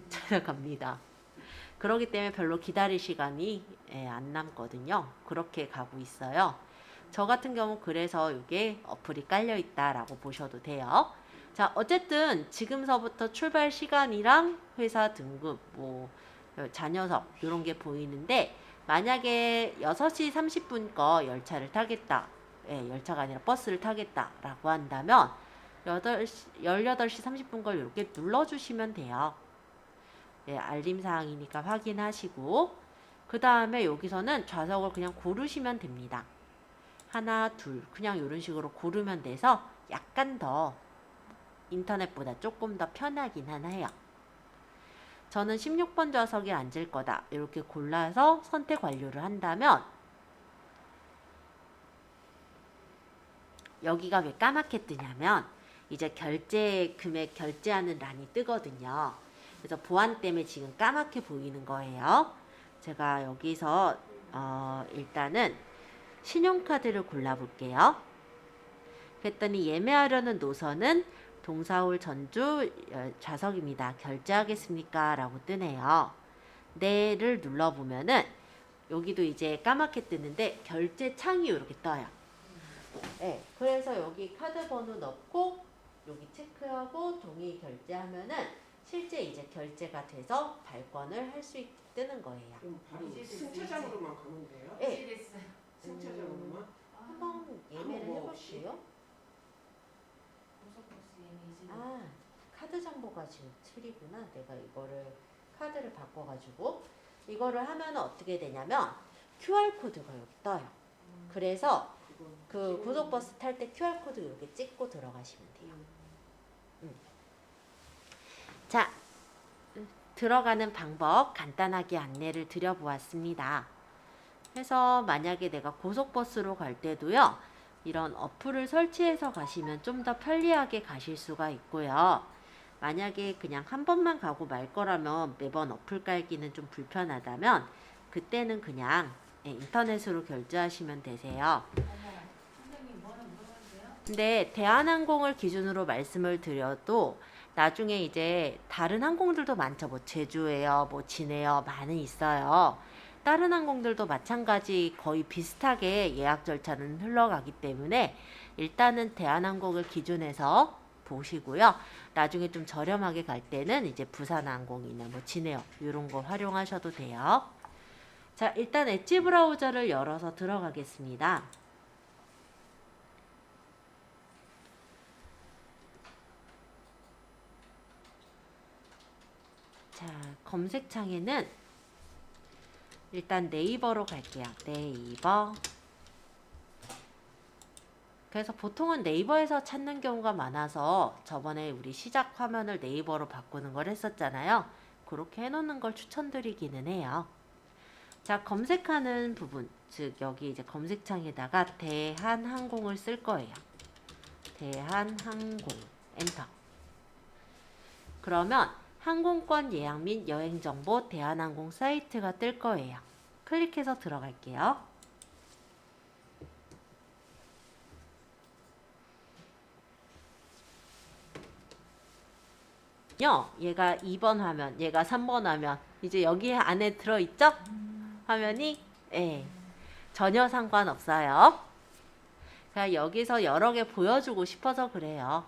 찾아갑니다. 그렇기 때문에 별로 기다릴 시간이 안 남거든요. 그렇게 가고 있어요. 저 같은 경우 그래서 이게 어플이 깔려 있다라고 보셔도 돼요. 자, 어쨌든 지금서부터 출발 시간이랑 회사 등급, 자녀석 이런 게 보이는데 만약에 6시 30분 거 열차를 타겠다. 열차가 아니라 버스를 타겠다라고 한다면 18시 30분 걸 이렇게 눌러주시면 돼요. 알림사항이니까 확인하시고 그 다음에 여기서는 좌석을 그냥 고르시면 됩니다. 하나, 둘 그냥 이런 식으로 고르면 돼서 약간 더 인터넷보다 조금 더 편하긴 해요. 저는 16번 좌석에 앉을 거다. 이렇게 골라서 선택 완료를 한다면 여기가 왜 까맣게 뜨냐면 이제 결제 금액 결제하는 란이 뜨거든요. 그래서 보안 때문에 지금 까맣게 보이는 거예요. 제가 여기서 일단은 신용카드를 골라볼게요. 그랬더니 예매하려는 노선은 동서울 전주 좌석입니다. 결제하겠습니까? 라고 뜨네요. 네를 눌러보면은 여기도 이제 까맣게 뜨는데 결제 창이 이렇게 떠요. 그래서 여기 카드 번호 넣고 여기 체크하고 동의 결제하면은 실제 이제 결제가 돼서 발권을 할 수 있게 뜨는 거예요. 그럼 바로 승차장으로만 가면 돼요? 됐어요. 승차장으로만? 한번 예매를 해볼게요. 고속버스 예매 이제 카드 정보가 지금 틀리구나. 내가 이거를 카드를 바꿔가지고 이거를 하면 어떻게 되냐면 QR코드가 여기 떠요. 그래서 그 고속버스 탈 때 QR코드 이렇게 찍고 들어가시면 돼요. 자, 들어가는 방법 간단하게 안내를 드려보았습니다. 그래서 만약에 내가 고속버스로 갈 때도요, 이런 어플을 설치해서 가시면 좀 더 편리하게 가실 수가 있고요. 만약에 그냥 한 번만 가고 말 거라면 매번 어플 깔기는 좀 불편하다면 그때는 그냥 인터넷으로 결제하시면 되세요. 선생님 뭐는 물어봤어요? 근데 대한항공을 기준으로 말씀을 드려도 나중에 이제 다른 항공들도 많죠. 뭐 제주에어, 뭐 진에어 많이 있어요. 다른 항공들도 마찬가지 거의 비슷하게 예약 절차는 흘러가기 때문에 일단은 대한항공을 기준해서 보시고요. 나중에 좀 저렴하게 갈 때는 이제 부산항공이나 뭐 진에어 이런 거 활용하셔도 돼요. 자, 일단 엣지 브라우저를 열어서 들어가겠습니다. 자, 검색창에는 일단 네이버로 갈게요. 네이버. 그래서 보통은 네이버에서 찾는 경우가 많아서 저번에 우리 시작 화면을 네이버로 바꾸는 걸 했었잖아요. 그렇게 해놓는 걸 추천드리기는 해요. 자, 검색하는 부분, 즉 여기 이제 검색창에다가 대한항공을 쓸 거예요. 대한항공 엔터. 그러면 항공권 예약 및 여행 정보 대한항공 사이트가 뜰 거예요. 클릭해서 들어갈게요. 얘가 2번 화면, 얘가 3번 화면, 이제 여기 안에 들어있죠? 화면이 전혀 상관없어요. 그냥 여기서 여러 개 보여주고 싶어서 그래요.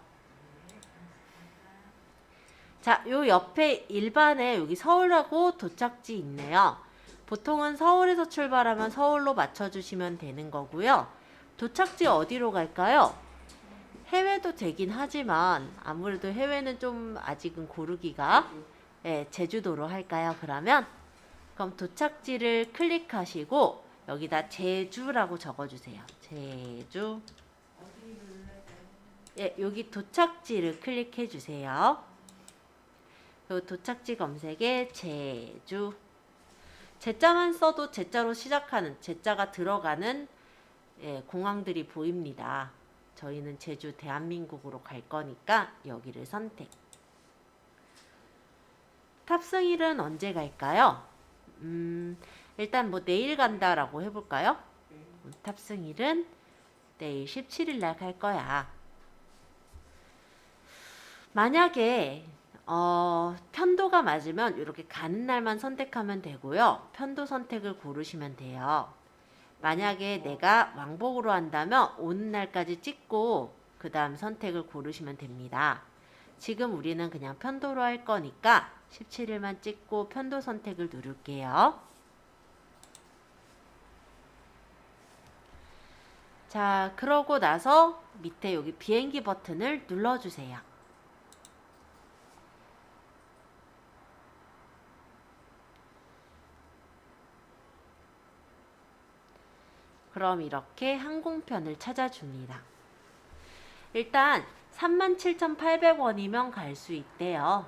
자, 요 옆에 일반에 여기 서울하고 도착지 있네요. 보통은 서울에서 출발하면 서울로 맞춰주시면 되는 거고요. 도착지 어디로 갈까요? 해외도 되긴 하지만 아무래도 해외는 좀 아직은 고르기가 제주도로 할까요? 그럼 도착지를 클릭하시고 여기다 제주라고 적어주세요. 제주. 여기 도착지를 클릭해 주세요. 도착지 검색에 제주. 제자만 써도 제자로 시작하는, 제자가 들어가는 공항들이 보입니다. 저희는 제주 대한민국으로 갈 거니까 여기를 선택. 탑승일은 언제 갈까요? 일단 뭐 내일 간다라고 해볼까요? 탑승일은 내일 17일 날 갈 거야. 만약에 편도가 맞으면 이렇게 가는 날만 선택하면 되고요. 편도 선택을 고르시면 돼요. 만약에 내가 왕복으로 한다면 오는 날까지 찍고 그 다음 선택을 고르시면 됩니다. 지금 우리는 그냥 편도로 할 거니까 17일만 찍고 편도 선택을 누를게요. 자, 그러고 나서 밑에 여기 비행기 버튼을 눌러주세요. 그럼 이렇게 항공편을 찾아줍니다. 일단 37,800원이면 갈 수 있대요.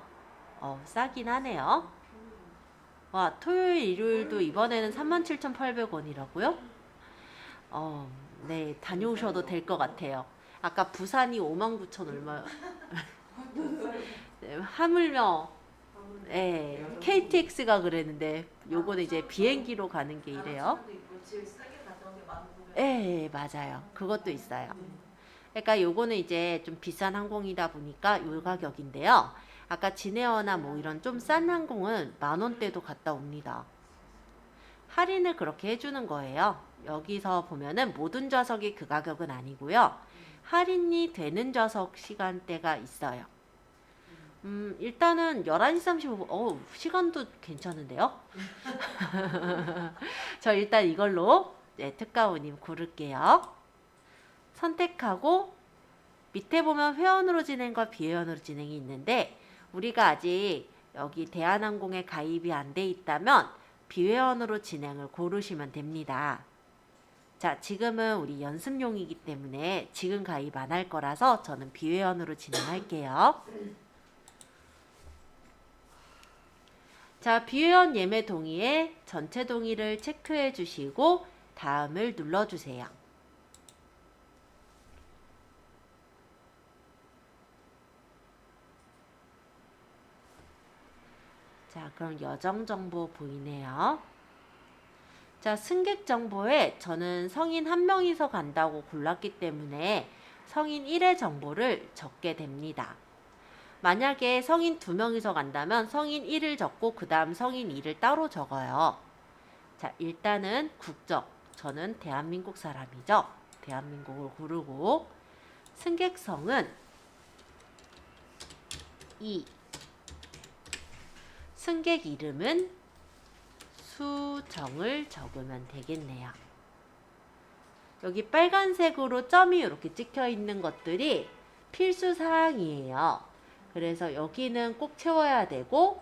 싸긴 하네요. 와, 토요일, 일요일도 이번에는 37,800원이라고요? 네, 다녀오셔도 될 것 같아요. 아까 부산이 59,000 얼마. 네, 하물며 KTX가 그랬는데 요거는 이제 비행기로 가는 게 이래요. 맞아요. 그것도 있어요. 그러니까 요거는 이제 좀 비싼 항공이다 보니까 요 가격인데요. 아까 진에어나 뭐 이런 좀 싼 항공은 10,000원대도 갔다 옵니다. 할인을 그렇게 해주는 거예요. 여기서 보면은 모든 좌석이 그 가격은 아니고요. 할인이 되는 좌석 시간대가 있어요. 일단은 11시 35분, 시간도 괜찮은데요? 저 일단 이걸로 특가우님 고를게요. 선택하고 밑에 보면 회원으로 진행과 비회원으로 진행이 있는데 우리가 아직 여기 대한항공에 가입이 안 돼 있다면 비회원으로 진행을 고르시면 됩니다. 자, 지금은 우리 연습용이기 때문에 지금 가입 안 할 거라서 저는 비회원으로 진행할게요. 자, 비회원 예매 동의에 전체 동의를 체크해 주시고 다음을 눌러주세요. 자, 그럼 여정 정보 보이네요. 자, 승객 정보에 저는 성인 1명이서 간다고 골랐기 때문에 성인 1의 정보를 적게 됩니다. 만약에 성인 2명이서 간다면 성인 1을 적고 그 다음 성인 2를 따로 적어요. 자, 일단은 국적. 저는 대한민국 사람이죠. 대한민국을 고르고 승객성은 2. 승객 이름은 수정을 적으면 되겠네요. 여기 빨간색으로 점이 이렇게 찍혀 있는 것들이 필수 사항이에요. 그래서 여기는 꼭 채워야 되고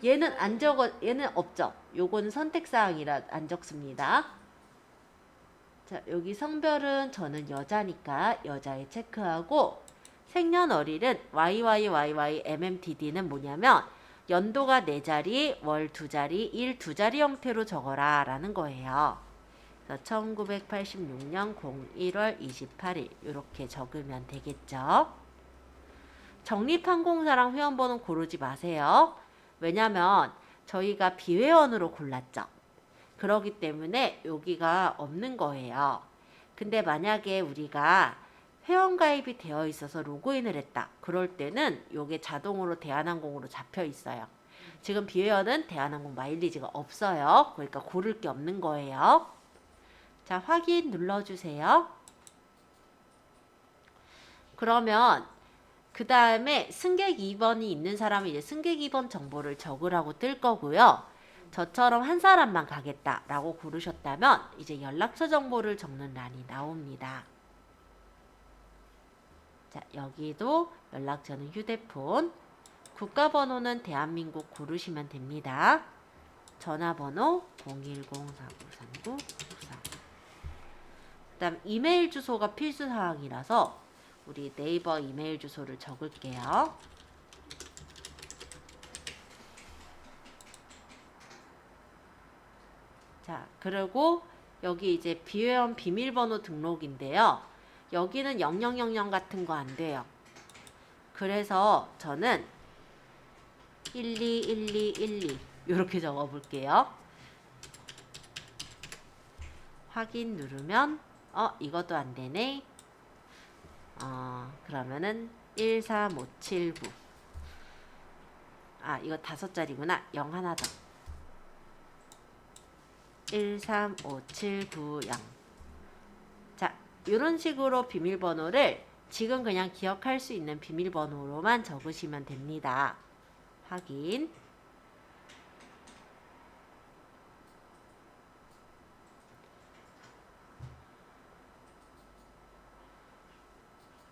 얘는 안 적어, 얘는 없죠. 요거는 선택 사항이라 안 적습니다. 자, 여기 성별은 저는 여자니까 여자에 체크하고 생년월일은 YYYYMMDD는 뭐냐면 연도가 4자리, 월 2자리, 일 2자리 형태로 적어라 라는 거예요. 그래서 1986년 01월 28일 이렇게 적으면 되겠죠. 적립항공사랑 회원번호 고르지 마세요. 왜냐면 저희가 비회원으로 골랐죠. 그러기 때문에 여기가 없는 거예요. 근데 만약에 우리가 회원가입이 되어 있어서 로그인을 했다. 그럴 때는 이게 자동으로 대한항공으로 잡혀 있어요. 지금 비회원은 대한항공 마일리지가 없어요. 그러니까 고를 게 없는 거예요. 자, 확인 눌러주세요. 그러면 그 다음에 승객 2번이 있는 사람은 이제 승객 2번 정보를 적으라고 뜰 거고요. 저처럼 한 사람만 가겠다라고 고르셨다면 이제 연락처 정보를 적는 란이 나옵니다. 자, 여기도 연락처는 휴대폰, 국가번호는 대한민국 고르시면 됩니다. 전화번호 010-4939-94. 그 다음 이메일 주소가 필수사항이라서 우리 네이버 이메일 주소를 적을게요. 자, 그리고 여기 이제 비회원 비밀번호 등록인데요. 여기는 0000 같은 거 안 돼요. 그래서 저는 121212 이렇게 적어 볼게요. 확인 누르면 이것도 안 되네. 그러면은 13579. 이거 5자리구나. 0 하나 더. 135790. 자, 이런 식으로 비밀번호를 지금 그냥 기억할 수 있는 비밀번호로만 적으시면 됩니다. 확인.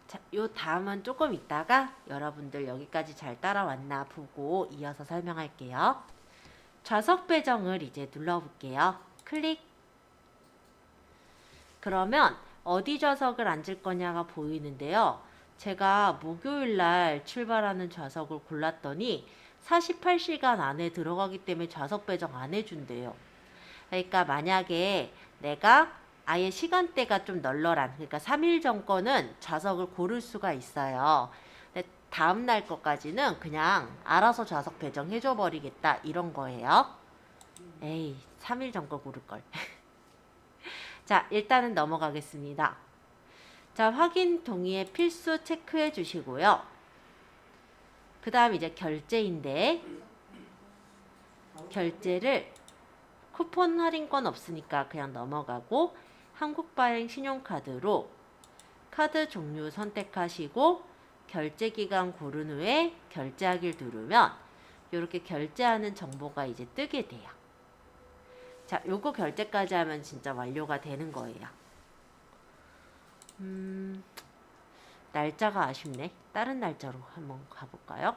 자, 요 다음은 조금 있다가 여러분들 여기까지 잘 따라왔나 보고 이어서 설명할게요. 좌석 배정을 이제 눌러볼게요. 클릭. 그러면 어디 좌석을 앉을 거냐가 보이는데요. 제가 목요일날 출발하는 좌석을 골랐더니 48시간 안에 들어가기 때문에 좌석 배정 안 해준대요. 그러니까 만약에 내가 아예 시간대가 좀 널널한, 그러니까 3일 전 거는 좌석을 고를 수가 있어요. 근데 다음 날 것까지는 그냥 알아서 좌석 배정해줘 버리겠다 이런 거예요. 에이, 3일 전 거 고를 걸. 자, 일단은 넘어가겠습니다. 자, 확인 동의에 필수 체크해 주시고요. 그 다음 이제 결제인데 결제를 쿠폰 할인권 없으니까 그냥 넘어가고 한국발행 신용카드로 카드 종류 선택하시고 결제기간 고른 후에 결제하기를 누르면 이렇게 결제하는 정보가 이제 뜨게 돼요. 자, 요거 결제까지 하면 진짜 완료가 되는 거예요. 날짜가 아쉽네. 다른 날짜로 한번 가볼까요?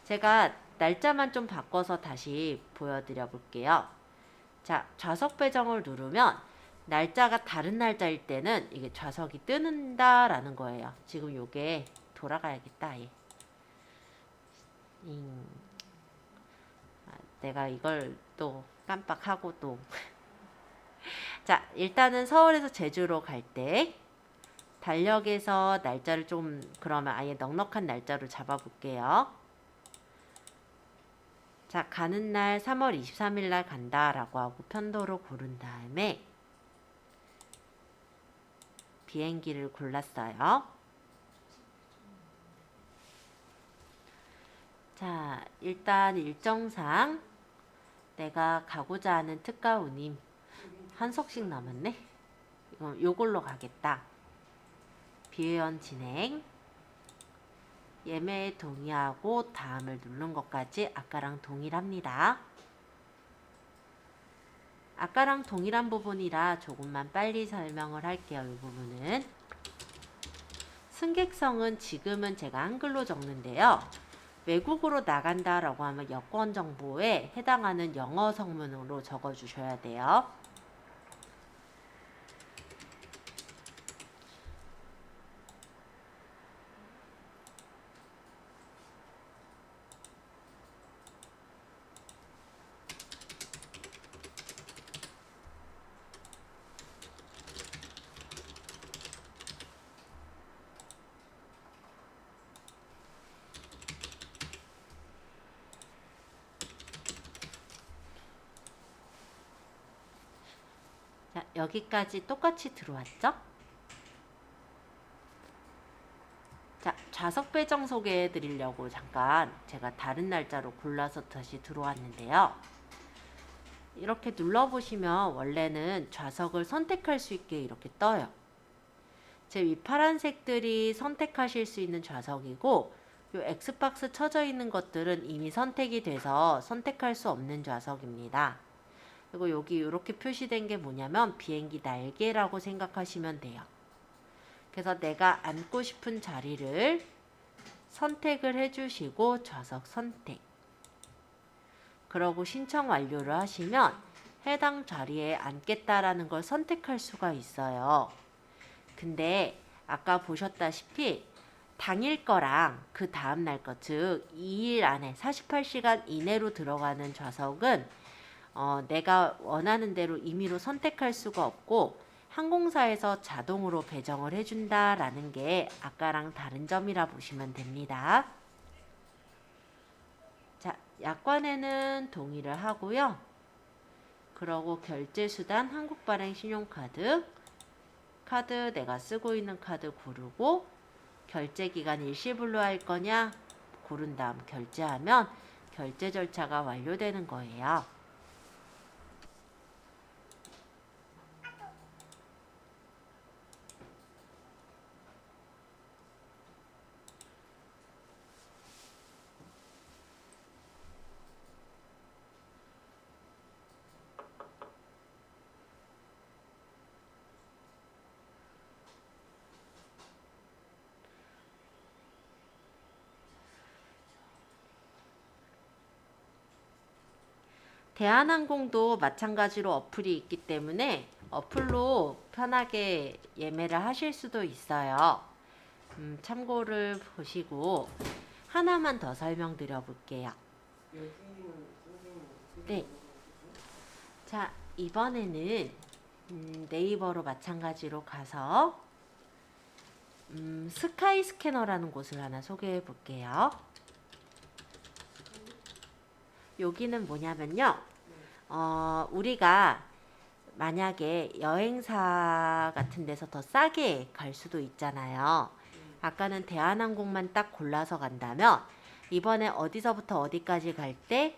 제가 날짜만 좀 바꿔서 다시 보여드려 볼게요. 자, 좌석 배정을 누르면 날짜가 다른 날짜일 때는 이게 좌석이 뜨는다라는 거예요. 지금 요게 돌아가야겠다. 내가 이걸 또 깜빡하고 또. 자, 일단은 서울에서 제주로 갈 때 달력에서 날짜를 좀 그러면 아예 넉넉한 날짜로 잡아볼게요. 자, 가는 날 3월 23일 날 간다라고 하고 편도로 고른 다음에 비행기를 골랐어요. 자, 일단 일정상 내가 가고자 하는 특가 운임 한 석씩 남았네. 요걸로 가겠다. 비회원 진행, 예매에 동의하고 다음을 누른 것까지 아까랑 동일합니다. 아까랑 동일한 부분이라 조금만 빨리 설명을 할게요. 이 부분은 승객성은 지금은 제가 한글로 적는데요. 외국으로 나간다라고 하면 여권 정보에 해당하는 영어 성문으로 적어 주셔야 돼요. 자, 여기까지 똑같이 들어왔죠? 자, 좌석 배정 소개해 드리려고 잠깐 제가 다른 날짜로 골라서 다시 들어왔는데요. 이렇게 눌러보시면 원래는 좌석을 선택할 수 있게 이렇게 떠요. 제 위 파란색들이 선택하실 수 있는 좌석이고 이 X박스 쳐져 있는 것들은 이미 선택이 돼서 선택할 수 없는 좌석입니다. 그리고 여기 이렇게 표시된 게 뭐냐면 비행기 날개라고 생각하시면 돼요. 그래서 내가 앉고 싶은 자리를 선택을 해주시고 좌석 선택. 그러고 신청 완료를 하시면 해당 자리에 앉겠다라는 걸 선택할 수가 있어요. 근데 아까 보셨다시피 당일 거랑 그 다음 날 것, 즉 2일 안에 48시간 이내로 들어가는 좌석은 내가 원하는 대로 임의로 선택할 수가 없고 항공사에서 자동으로 배정을 해준다라는 게 아까랑 다른 점이라 보시면 됩니다. 자, 약관에는 동의를 하고요. 그러고 결제수단 한국발행 신용카드, 카드 내가 쓰고 있는 카드 고르고 결제기간 일시불로 할 거냐 고른 다음 결제하면 결제 절차가 완료되는 거예요. 대한항공도 마찬가지로 어플이 있기 때문에 어플로 편하게 예매를 하실 수도 있어요. 참고를 보시고 하나만 더 설명드려 볼게요. 여기는 선생님 네. 자, 이번에는 네이버로 마찬가지로 가서 스카이 스캐너라는 곳을 하나 소개해 볼게요. 여기는 뭐냐면요. 우리가 만약에 여행사 같은 데서 더 싸게 갈 수도 있잖아요. 아까는 대한항공만 딱 골라서 간다면 이번에 어디서부터 어디까지 갈 때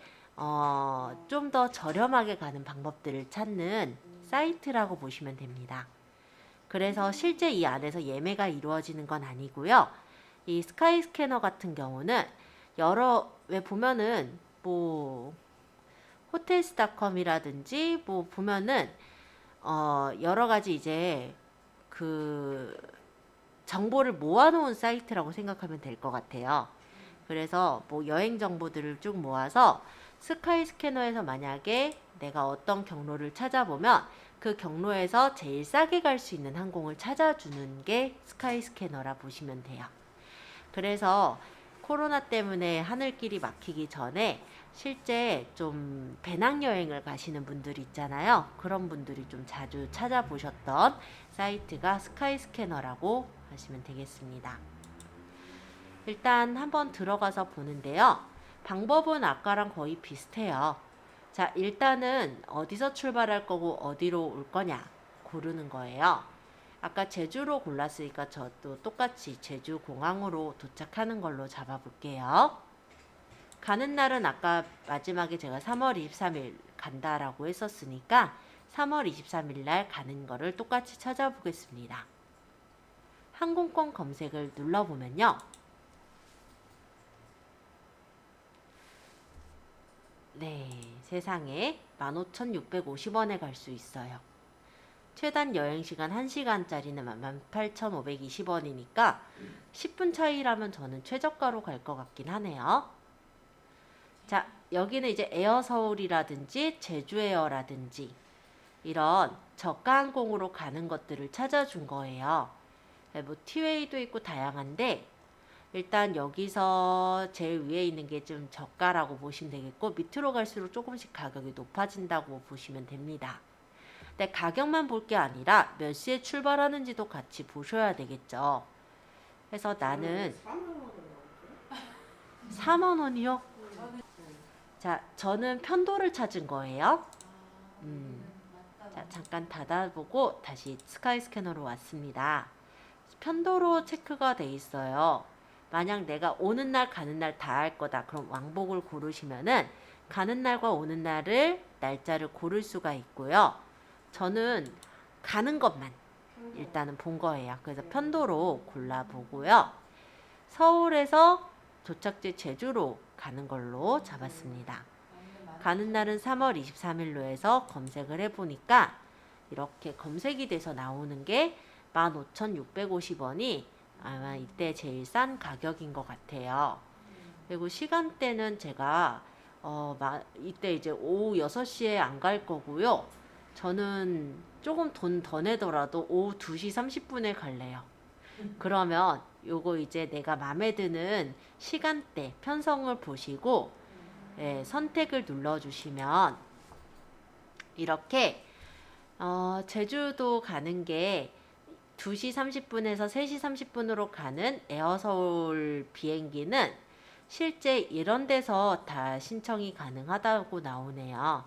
좀 더 저렴하게 가는 방법들을 찾는 사이트라고 보시면 됩니다. 그래서 실제 이 안에서 예매가 이루어지는 건 아니고요. 이 스카이 스캐너 같은 경우는 왜 보면은 뭐 호텔스닷컴이라든지 뭐 보면은 여러 가지 이제 그 정보를 모아놓은 사이트라고 생각하면 될 것 같아요. 그래서 뭐 여행 정보들을 쭉 모아서 스카이 스캐너에서 만약에 내가 어떤 경로를 찾아보면 그 경로에서 제일 싸게 갈 수 있는 항공을 찾아주는 게 스카이 스캐너라 보시면 돼요. 그래서 코로나 때문에 하늘길이 막히기 전에 실제 좀 배낭여행을 가시는 분들이 있잖아요. 그런 분들이 좀 자주 찾아보셨던 사이트가 스카이스캐너라고 하시면 되겠습니다. 일단 한번 들어가서 보는데요. 방법은 아까랑 거의 비슷해요. 자, 일단은 어디서 출발할 거고 어디로 올 거냐 고르는 거예요. 아까 제주로 골랐으니까 저도 똑같이 제주 공항으로 도착하는 걸로 잡아볼게요. 가는 날은 아까 마지막에 제가 3월 23일 간다라고 했었으니까 3월 23일 날 가는 거를 똑같이 찾아보겠습니다. 항공권 검색을 눌러보면요. 네, 세상에 15,650원에 갈 수 있어요. 최단 여행시간 1시간짜리는 18,520원이니까 10분 차이라면 저는 최저가로 갈 것 같긴 하네요. 자, 여기는 이제 에어서울이라든지 제주에어라든지 이런 저가 항공으로 가는 것들을 찾아준 거예요. 뭐 티웨이도 있고 다양한데 일단 여기서 제일 위에 있는 게 좀 저가라고 보시면 되겠고 밑으로 갈수록 조금씩 가격이 높아진다고 보시면 됩니다. 근데 가격만 볼 게 아니라 몇 시에 출발하는지도 같이 보셔야 되겠죠. 그래서 나는 4만 원이요? 자, 저는 편도를 찾은 거예요. 자, 잠깐 닫아보고 다시 스카이스캐너로 왔습니다. 편도로 체크가 돼 있어요. 만약 내가 오는 날 가는 날 다 할 거다. 그럼 왕복을 고르시면은 가는 날과 오는 날을 날짜를 고를 수가 있고요. 저는 가는 것만 일단은 본 거예요. 그래서 편도로 골라보고요. 서울에서 도착지 제주로 가는 걸로 잡았습니다. 가는 날은 3월 23일로 해서 검색을 해보니까 이렇게 검색이 돼서 나오는 게 15,650원이 아마 이때 제일 싼 가격인 것 같아요. 그리고 시간대는 제가 이때 이제 오후 6시에 안 갈 거고요. 저는 조금 돈 더 내더라도 오후 2시 30분에 갈래요. 그러면 요거 이제 내가 마음에 드는 시간대 편성을 보시고 선택을 눌러주시면 이렇게 제주도 가는 게 2시 30분에서 3시 30분으로 가는 에어서울 비행기는 실제 이런 데서 다 신청이 가능하다고 나오네요.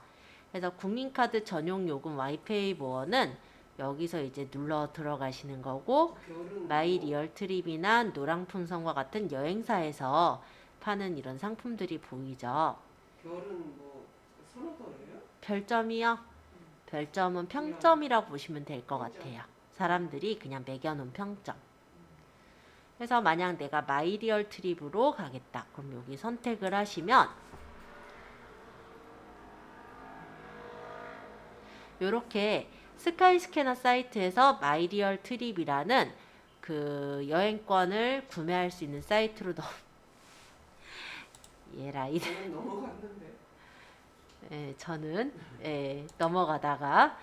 그래서 국민카드 전용 요금 와이페이 모어는 여기서 이제 눌러 들어가시는 거고 마이 리얼 트립이나 노랑풍선과 같은 여행사에서 파는 이런 상품들이 보이죠. 별은 뭐 선호도예요? 별점이요? 별점은 평점이라고 보시면 될 것 같아요. 사람들이 그냥 매겨놓은 평점. 그래서 만약 내가 마이 리얼 트립으로 가겠다. 그럼 여기 선택을 하시면 요렇게 스카이스캐너 사이트에서 마이 리얼 트립이라는 그 여행권을 구매할 수 있는 사이트로 얘라이들. 저는 넘어갔는데. 저는 넘어가다가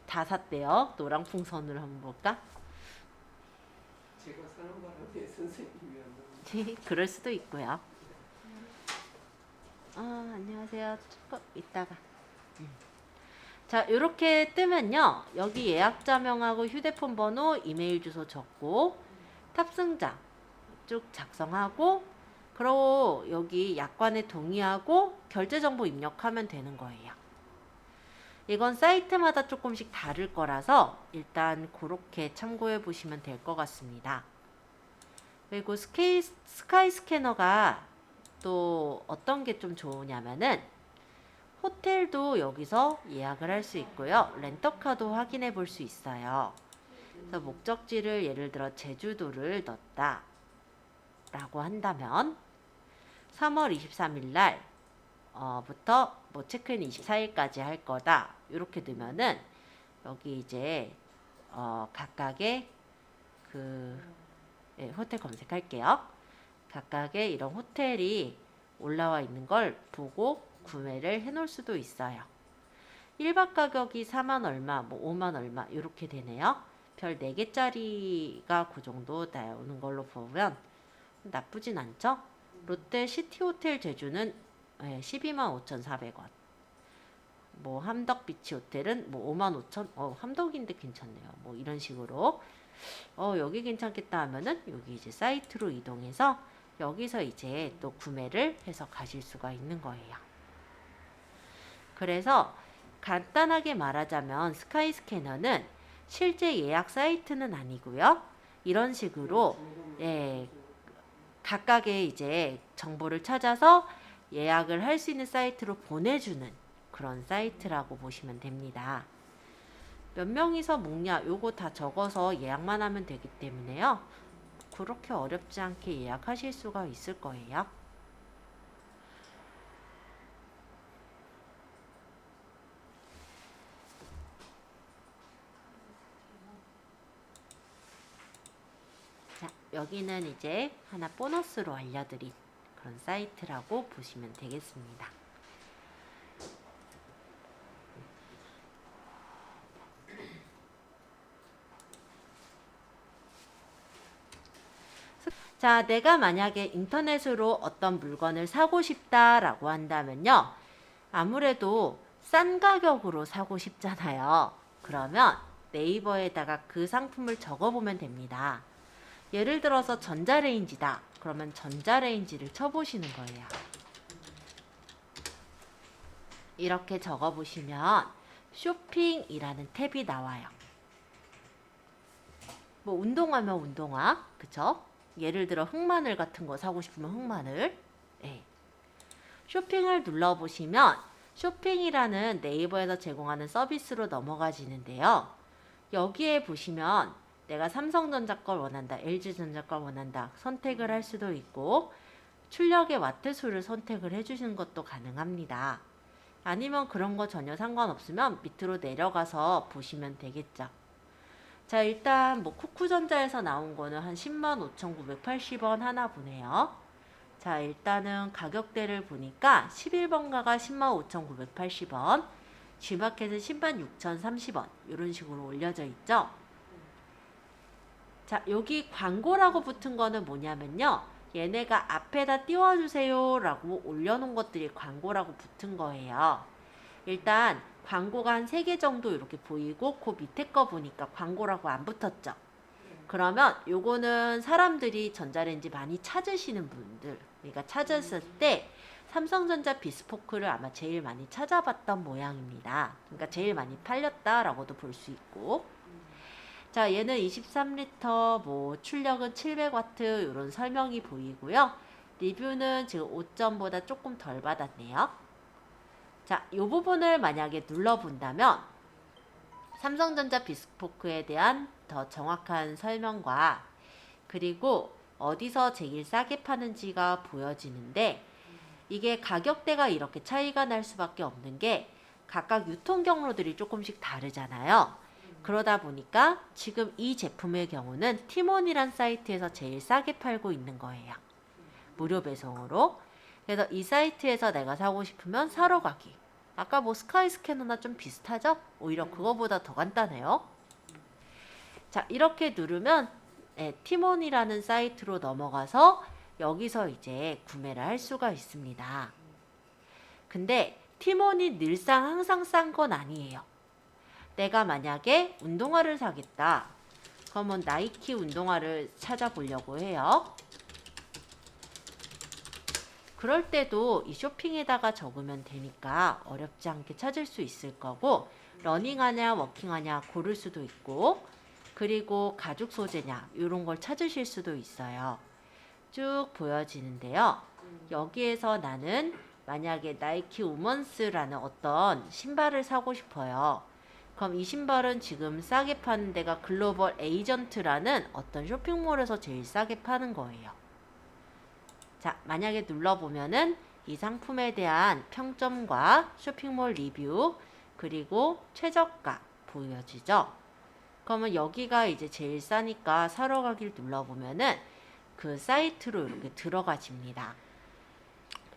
다 샀대요. 노랑풍선으로 한번 볼까? 제가 사는 바람에 선생님이었는데. 그럴 수도 있고요. 안녕하세요. 조금 이따가. 자, 이렇게 뜨면요. 여기 예약자명하고 휴대폰 번호, 이메일 주소 적고 탑승자 쭉 작성하고 그리고 여기 약관에 동의하고 결제 정보 입력하면 되는 거예요. 이건 사이트마다 조금씩 다를 거라서 일단 그렇게 참고해 보시면 될 것 같습니다. 그리고 스카이스캐너가 또 어떤 게 좀 좋으냐면은 호텔도 여기서 예약을 할 수 있고요. 렌터카도 확인해 볼 수 있어요. 그래서 목적지를 예를 들어 제주도를 넣었다 라고 한다면 3월 23일 날 부터 뭐 체크인 24일까지 할 거다 이렇게 넣으면은 여기 이제 각각의 호텔 검색할게요. 각각의 이런 호텔이 올라와 있는 걸 보고 구매를 해 놓을 수도 있어요. 1박 가격이 4만 얼마, 뭐 5만 얼마 이렇게 되네요. 별 4개짜리가 그 정도 나오는 걸로 보면 나쁘진 않죠? 롯데 시티호텔 제주는 125,400원. 뭐 함덕비치 호텔은 뭐 55,000원. 함덕인데 괜찮네요. 뭐 이런 식으로 여기 괜찮겠다 하면은 여기 이제 사이트로 이동해서 여기서 이제 또 구매를 해서 가실 수가 있는 거예요. 그래서 간단하게 말하자면 스카이스캐너는 실제 예약 사이트는 아니고요. 이런 식으로 각각의 이제 정보를 찾아서 예약을 할 수 있는 사이트로 보내주는 그런 사이트라고 보시면 됩니다. 몇 명이서 묵냐 요거 다 적어서 예약만 하면 되기 때문에요. 그렇게 어렵지 않게 예약하실 수가 있을 거예요. 자, 여기는 이제 하나 보너스로 알려드린 그런 사이트라고 보시면 되겠습니다. 자, 내가 만약에 인터넷으로 어떤 물건을 사고 싶다라고 한다면요. 아무래도 싼 가격으로 사고 싶잖아요. 그러면 네이버에다가 그 상품을 적어보면 됩니다. 예를 들어서 전자레인지다. 그러면 전자레인지를 쳐보시는 거예요. 이렇게 적어보시면 쇼핑이라는 탭이 나와요. 뭐 운동화면 운동화, 그쵸? 예를 들어 흑마늘 같은 거 사고 싶으면 흑마늘. 쇼핑을 눌러보시면 쇼핑이라는 네이버에서 제공하는 서비스로 넘어가지는데요. 여기에 보시면 내가 삼성전자 걸 원한다, LG전자 걸 원한다 선택을 할 수도 있고 출력의 와트 수를 선택을 해주시는 것도 가능합니다. 아니면 그런 거 전혀 상관없으면 밑으로 내려가서 보시면 되겠죠. 자, 일단 뭐 쿠쿠전자에서 나온 거는 한 105,980원 하나 보네요. 자, 일단은 가격대를 보니까 11번가가 105,980원, G마켓은 106,030원 이런 식으로 올려져 있죠. 자, 여기 광고라고 붙은 거는 뭐냐면요. 얘네가 앞에다 띄워주세요 라고 올려놓은 것들이 광고라고 붙은 거예요. 일단 광고가 한 3개 정도 이렇게 보이고 그 밑에 거 보니까 광고라고 안 붙었죠. 그러면 요거는 사람들이 전자레인지 많이 찾으시는 분들, 그러니까 찾았을 때 삼성전자 비스포크를 아마 제일 많이 찾아봤던 모양입니다. 그러니까 제일 많이 팔렸다라고도 볼 수 있고, 자, 얘는 23리터, 뭐 출력은 700W 이런 설명이 보이고요. 리뷰는 지금 5점보다 조금 덜 받았네요. 자, 이 부분을 만약에 눌러본다면 삼성전자 비스포크에 대한 더 정확한 설명과 그리고 어디서 제일 싸게 파는지가 보여지는데, 이게 가격대가 이렇게 차이가 날 수밖에 없는 게 각각 유통 경로들이 조금씩 다르잖아요. 그러다 보니까 지금 이 제품의 경우는 티몬이란 사이트에서 제일 싸게 팔고 있는 거예요. 무료 배송으로. 그래서 이 사이트에서 내가 사고 싶으면 사러 가기. 아까 뭐 스카이스캐너나 좀 비슷하죠? 오히려 그거보다 더 간단해요. 자, 이렇게 누르면 티몬이라는 사이트로 넘어가서 여기서 이제 구매를 할 수가 있습니다. 근데 티몬이 늘상 항상 싼 건 아니에요. 내가 만약에 운동화를 사겠다. 그러면 나이키 운동화를 찾아보려고 해요. 그럴 때도 이 쇼핑에다가 적으면 되니까 어렵지 않게 찾을 수 있을 거고, 러닝하냐 워킹하냐 고를 수도 있고, 그리고 가죽 소재냐 이런 걸 찾으실 수도 있어요. 쭉 보여지는데요. 여기에서 나는 만약에 나이키 우먼스라는 어떤 신발을 사고 싶어요. 그럼 이 신발은 지금 싸게 파는 데가 글로벌 에이전트라는 어떤 쇼핑몰에서 제일 싸게 파는 거예요. 자, 만약에 눌러보면은 이 상품에 대한 평점과 쇼핑몰 리뷰 그리고 최저가 보여지죠. 그러면 여기가 이제 제일 싸니까 사러 가기를 눌러보면은 그 사이트로 이렇게 들어가집니다.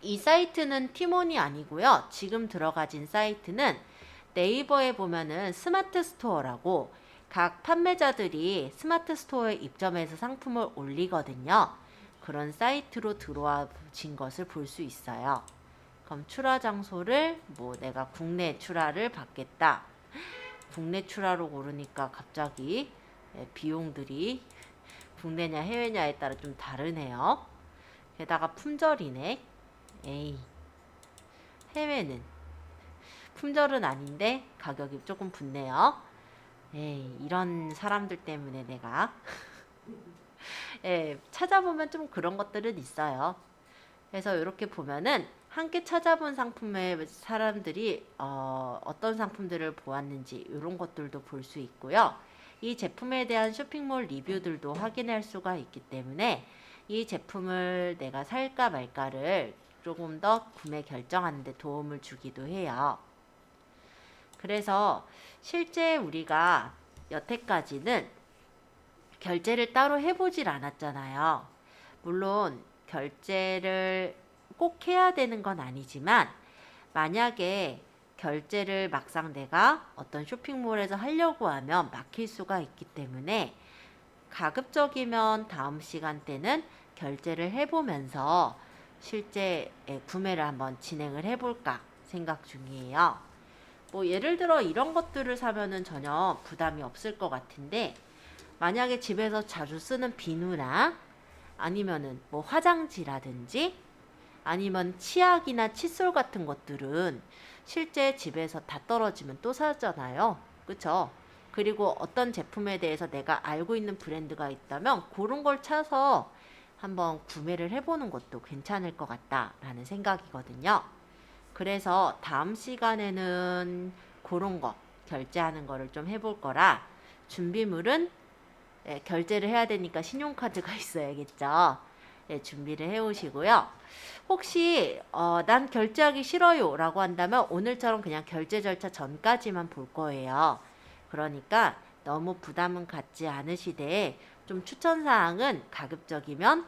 이 사이트는 티몬이 아니고요. 지금 들어가진 사이트는 네이버에 보면은 스마트 스토어라고 각 판매자들이 스마트 스토어에 입점해서 상품을 올리거든요. 그런 사이트로 들어와진 것을 볼 수 있어요. 그럼 출하 장소를 뭐 내가 국내 출하를 받겠다. 국내 출하로 고르니까 갑자기 비용들이 국내냐 해외냐에 따라 좀 다르네요. 게다가 품절이네. 에이, 해외는 품절은 아닌데 가격이 조금 붙네요. 에이, 이런 사람들 때문에 내가 찾아보면 좀 그런 것들은 있어요. 그래서 이렇게 보면은 함께 찾아본 상품의 사람들이 어떤 상품들을 보았는지 이런 것들도 볼 수 있고요. 이 제품에 대한 쇼핑몰 리뷰들도 확인할 수가 있기 때문에 이 제품을 내가 살까 말까를 조금 더 구매 결정하는 데 도움을 주기도 해요. 그래서 실제 우리가 여태까지는 결제를 따로 해보질 않았잖아요. 물론 결제를 꼭 해야 되는 건 아니지만 만약에 결제를 막상 내가 어떤 쇼핑몰에서 하려고 하면 막힐 수가 있기 때문에 가급적이면 다음 시간대는 결제를 해보면서 실제 구매를 한번 진행을 해볼까 생각 중이에요. 뭐 예를 들어 이런 것들을 사면은 전혀 부담이 없을 것 같은데 만약에 집에서 자주 쓰는 비누나 아니면은 뭐 화장지라든지 아니면 치약이나 칫솔 같은 것들은 실제 집에서 다 떨어지면 또 사잖아요. 그쵸? 그리고 어떤 제품에 대해서 내가 알고 있는 브랜드가 있다면 그런 걸 찾아서 한번 구매를 해보는 것도 괜찮을 것 같다라는 생각이거든요. 그래서 다음 시간에는 그런 거 결제하는 거를 좀 해볼 거라 준비물은 결제를 해야 되니까 신용카드가 있어야겠죠. 준비를 해 오시고요. 혹시 난 결제하기 싫어요 라고 한다면 오늘처럼 그냥 결제 절차 전까지만 볼 거예요. 그러니까 너무 부담은 갖지 않으시되 좀 추천사항은 가급적이면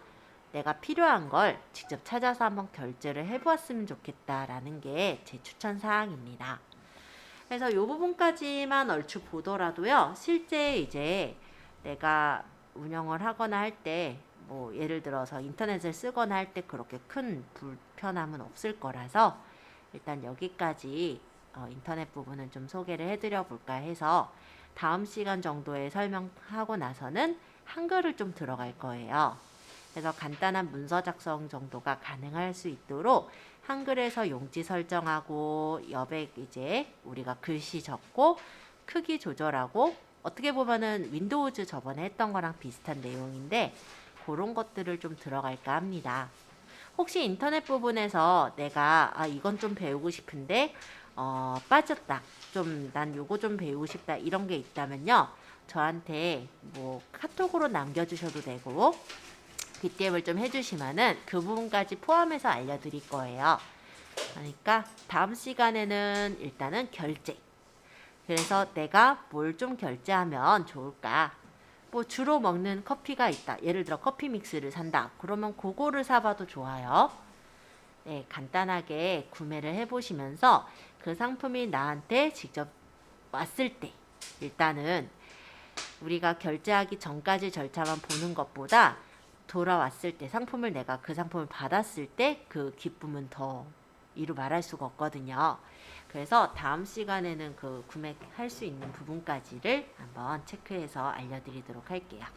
내가 필요한 걸 직접 찾아서 한번 결제를 해보았으면 좋겠다라는 게 제 추천사항입니다. 그래서 이 부분까지만 얼추 보더라도요. 실제 이제 내가 운영을 하거나 할 때 뭐 예를 들어서 인터넷을 쓰거나 할 때 그렇게 큰 불편함은 없을 거라서 일단 여기까지 인터넷 부분은 좀 소개를 해드려 볼까 해서 다음 시간 정도에 설명하고 나서는 한글을 좀 들어갈 거예요. 그래서 간단한 문서 작성 정도가 가능할 수 있도록 한글에서 용지 설정하고 옆에 이제 우리가 글씨 적고 크기 조절하고 어떻게 보면은 윈도우즈 저번에 했던 거랑 비슷한 내용인데 그런 것들을 좀 들어갈까 합니다. 혹시 인터넷 부분에서 내가 이건 좀 배우고 싶은데 빠졌다. 좀 난 요거 좀 배우고 싶다. 이런 게 있다면요. 저한테 뭐 카톡으로 남겨주셔도 되고 DM을 좀 해주시면은 그 부분까지 포함해서 알려드릴 거예요. 그러니까 다음 시간에는 일단은 결제. 그래서 내가 뭘 좀 결제하면 좋을까? 뭐 주로 먹는 커피가 있다. 예를 들어 커피 믹스를 산다. 그러면 그거를 사봐도 좋아요. 네, 간단하게 구매를 해보시면서 그 상품이 나한테 직접 왔을 때 일단은 우리가 결제하기 전까지 절차만 보는 것보다 돌아왔을 때 상품을 내가 그 상품을 받았을 때 그 기쁨은 더 이루 말할 수가 없거든요. 그래서 다음 시간에는 그 구매할 수 있는 부분까지를 한번 체크해서 알려드리도록 할게요.